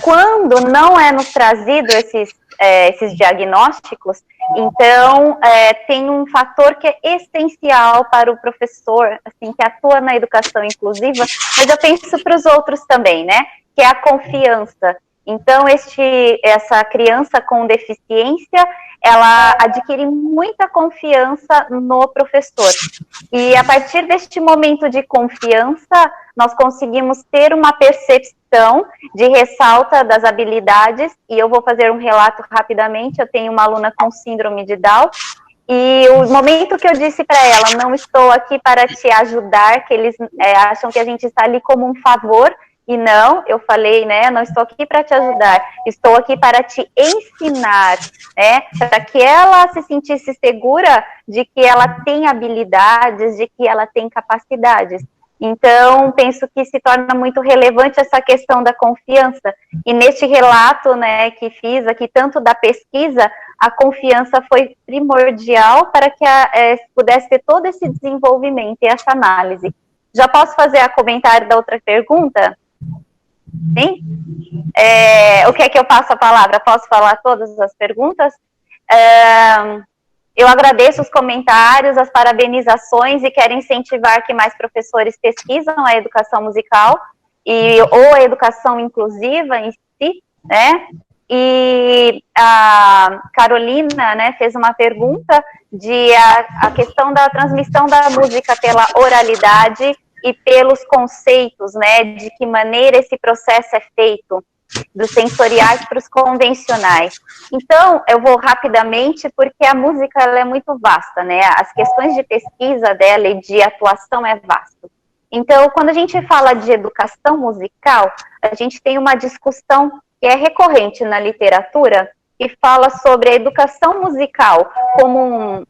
Quando não é nos trazido esses diagnósticos, então tem um fator que é essencial para o professor, assim, que atua na educação inclusiva, mas eu penso para os outros também, né, que é a confiança. Então, essa criança com deficiência, ela adquire muita confiança no professor. E a partir deste momento de confiança, nós conseguimos ter uma percepção de ressalta das habilidades, e eu vou fazer um relato rapidamente. Eu tenho uma aluna com síndrome de Down, e o momento que eu disse para ela, não estou aqui para te ajudar, que eles acham que a gente está ali como um favor, e não, eu falei, né, não estou aqui para te ajudar, estou aqui para te ensinar, né, para que ela se sentisse segura de que ela tem habilidades, de que ela tem capacidades. Então, penso que se torna muito relevante essa questão da confiança, e neste relato, né, que fiz aqui, tanto da pesquisa, a confiança foi primordial para que pudesse ter todo esse desenvolvimento e essa análise. Já posso fazer a comentário da outra pergunta? Sim? O que é que eu passo a palavra? Posso falar todas as perguntas? Eu agradeço os comentários, as parabenizações, e quero incentivar que mais professores pesquisam a educação musical ou a educação inclusiva em si, né? E a Carolina, né, fez uma pergunta a questão da transmissão da música pela oralidade e pelos conceitos, né, de que maneira esse processo é feito, dos sensoriais para os convencionais. Então, eu vou rapidamente, porque a música ela é muito vasta, né, as questões de pesquisa dela e de atuação é vasto. Então, quando a gente fala de educação musical, a gente tem uma discussão que é recorrente na literatura, que fala sobre a educação musical como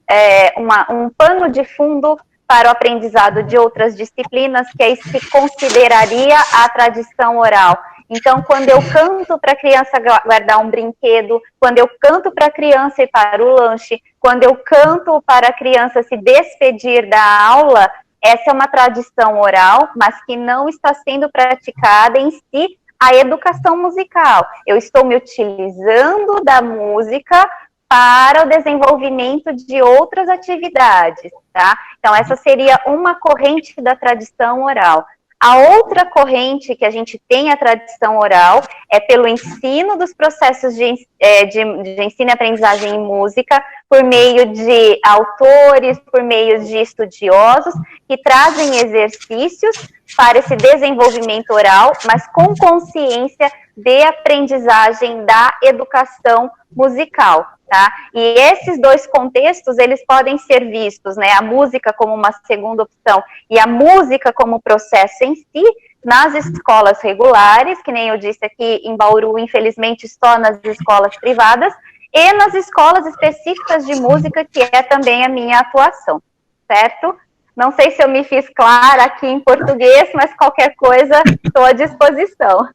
um pano de fundo para o aprendizado de outras disciplinas, que aí se consideraria a tradição oral. Então, quando eu canto para a criança guardar um brinquedo, quando eu canto para a criança ir para o lanche, quando eu canto para a criança se despedir da aula, essa é uma tradição oral, mas que não está sendo praticada em si a educação musical. Eu estou me utilizando da música para o desenvolvimento de outras atividades, tá? Então, essa seria uma corrente da tradição oral. A outra corrente que a gente tem a tradição oral é pelo ensino dos processos de ensino e aprendizagem em música, por meio de autores, por meio de estudiosos, que trazem exercícios para esse desenvolvimento oral, mas com consciência de aprendizagem da educação musical, tá? E esses dois contextos, eles podem ser vistos, né, a música como uma segunda opção e a música como processo em si, nas escolas regulares, que nem eu disse aqui em Bauru, infelizmente só nas escolas privadas, e nas escolas específicas de música, que é também a minha atuação, certo? Não sei se eu me fiz clara aqui em português, mas qualquer coisa, estou à disposição.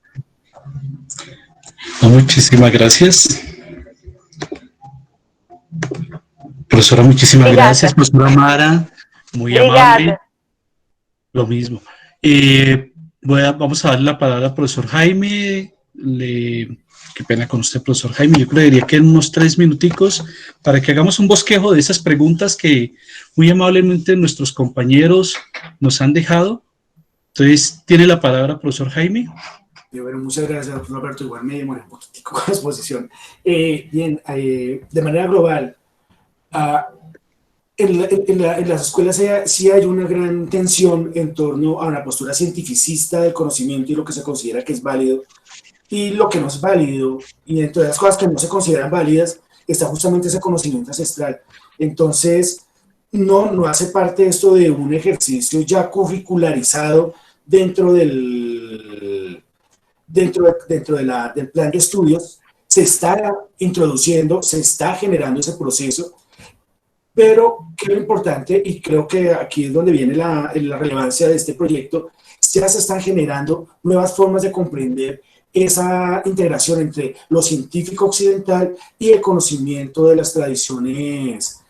Muchísimas gracias. Profesora, muchísimas Obrigada. gracias. Profesora Mara, muy Obrigada. amable. Lo mismo. Vamos a darle la palabra al profesor Jaime. Qué pena con usted, profesor Jaime. Yo creería que en unos 3 minuticos para que hagamos un bosquejo de esas preguntas que muy amablemente nuestros compañeros nos han dejado. Entonces, tiene la palabra, profesor Jaime. Bueno, muchas gracias, profesor Alberto. Igual me demoré un poquitico con la exposición. Bien, de manera global, en las escuelas sí hay una gran tensión en torno a una postura cientificista del conocimiento y lo que se considera que es válido y lo que no es válido, y dentro de las cosas que no se consideran válidas está justamente ese conocimiento ancestral. Entonces, no hace parte esto de un ejercicio ya curricularizado dentro del plan de estudios. Se está introduciendo, se está generando ese proceso, pero que lo importante, y creo que aquí es donde viene la relevancia de este proyecto, ya se están generando nuevas formas de comprender esa integración entre lo científico occidental y el conocimiento de las tradiciones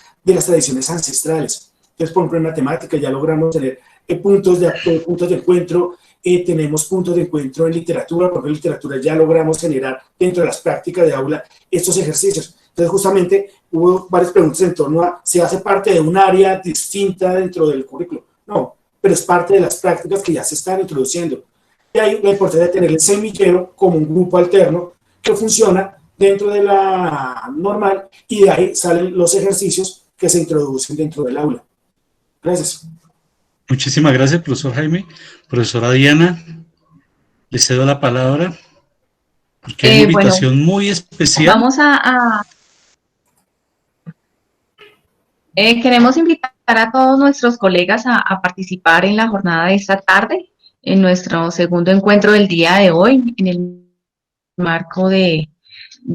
ancestrales. Entonces, por ejemplo, en matemática ya logramos tener puntos de encuentro, tenemos puntos de encuentro en literatura, porque en literatura ya logramos generar dentro de las prácticas de aula estos ejercicios. Entonces, justamente, hubo varias preguntas en torno a si hace parte de un área distinta dentro del currículo. No, pero es parte de las prácticas que ya se están introduciendo. Y hay la importancia de tener el semillero como un grupo alterno que funciona dentro de la normal y de ahí salen los ejercicios que se introducen dentro del aula. Gracias. Muchísimas gracias, profesor Jaime. Profesora Diana, le cedo la palabra porque hay una invitación muy especial. Vamos queremos invitar a todos nuestros colegas a participar en la jornada de esta tarde, en nuestro segundo encuentro del día de hoy, en el marco de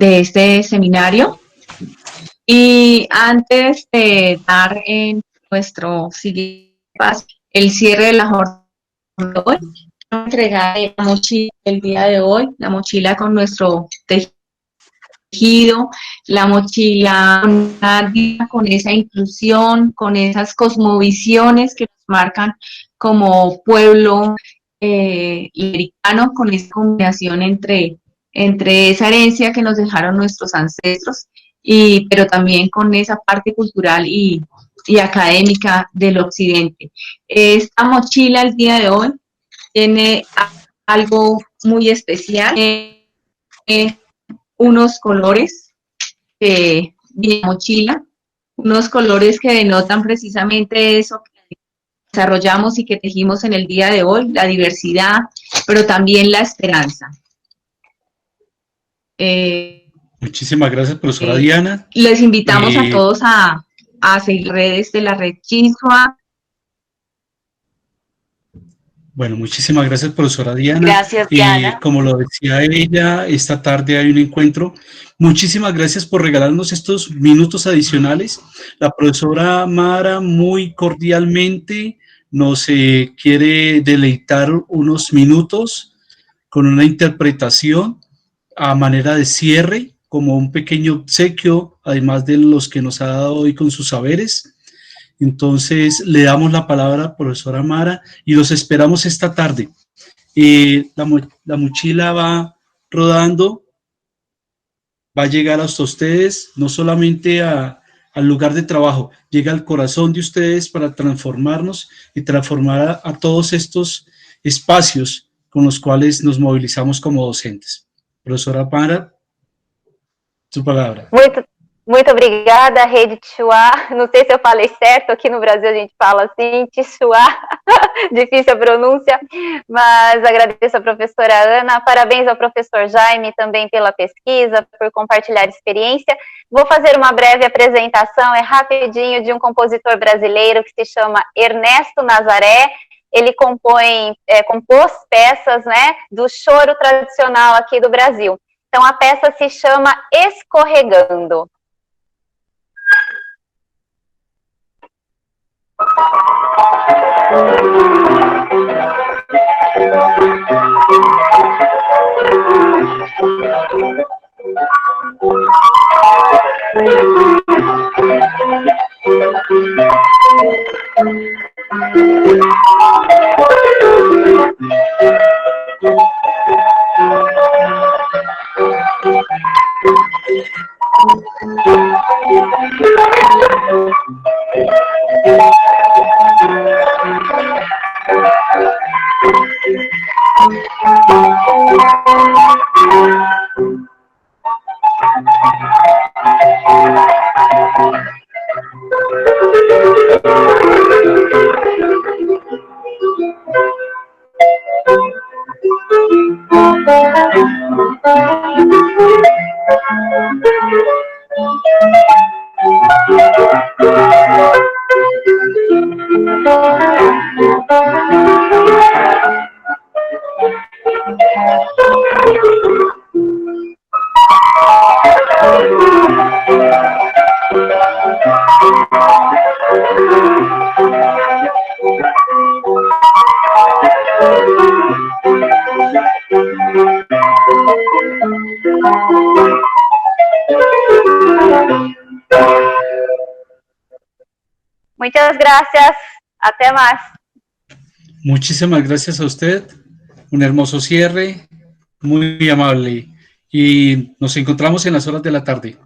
este seminario. Y antes de dar en nuestro siguiente paso el cierre de la jornada de hoy, entregar la mochila el día de hoy, la mochila con nuestro tejido, la mochila con esa inclusión, con esas cosmovisiones que nos marcan como pueblo americano, con esa combinación entre esa herencia que nos dejaron nuestros ancestros, pero también con esa parte cultural y académica del occidente. Esta mochila el día de hoy tiene algo muy especial, unos colores de la mochila, unos colores que denotan precisamente eso que desarrollamos y que tejimos en el día de hoy, la diversidad, pero también la esperanza. Muchísimas gracias, profesora Diana. Les invitamos a todos a seguir redes de la red Chisua. Bueno, muchísimas gracias, profesora Diana. Gracias, Diana. Como lo decía ella, esta tarde hay un encuentro. Muchísimas gracias por regalarnos estos minutos adicionales. La profesora Mara muy cordialmente nos quiere deleitar unos minutos con una interpretación a manera de cierre, como un pequeño obsequio, además de los que nos ha dado hoy con sus saberes. Entonces, le damos la palabra a profesora Mara y los esperamos esta tarde. La mochila va rodando, va a llegar hasta ustedes, no solamente al lugar de trabajo, llega al corazón de ustedes para transformarnos y transformar a todos estos espacios con los cuales nos movilizamos como docentes. Profesora Mara, su palabra. Muito obrigada, Rede Tchua. Não sei se eu falei certo, aqui no Brasil a gente fala assim, Tchua, difícil a pronúncia, mas agradeço a professora Ana, parabéns ao professor Jaime também pela pesquisa, por compartilhar experiência. Vou fazer uma breve apresentação, é rapidinho, de um compositor brasileiro que se chama Ernesto Nazaré. Ele compôs peças, né, do choro tradicional aqui do Brasil. Então a peça se chama Escorregando. Muchas gracias. Até más. Muchísimas gracias a usted. Un hermoso cierre, muy amable. Y nos encontramos en las horas de la tarde.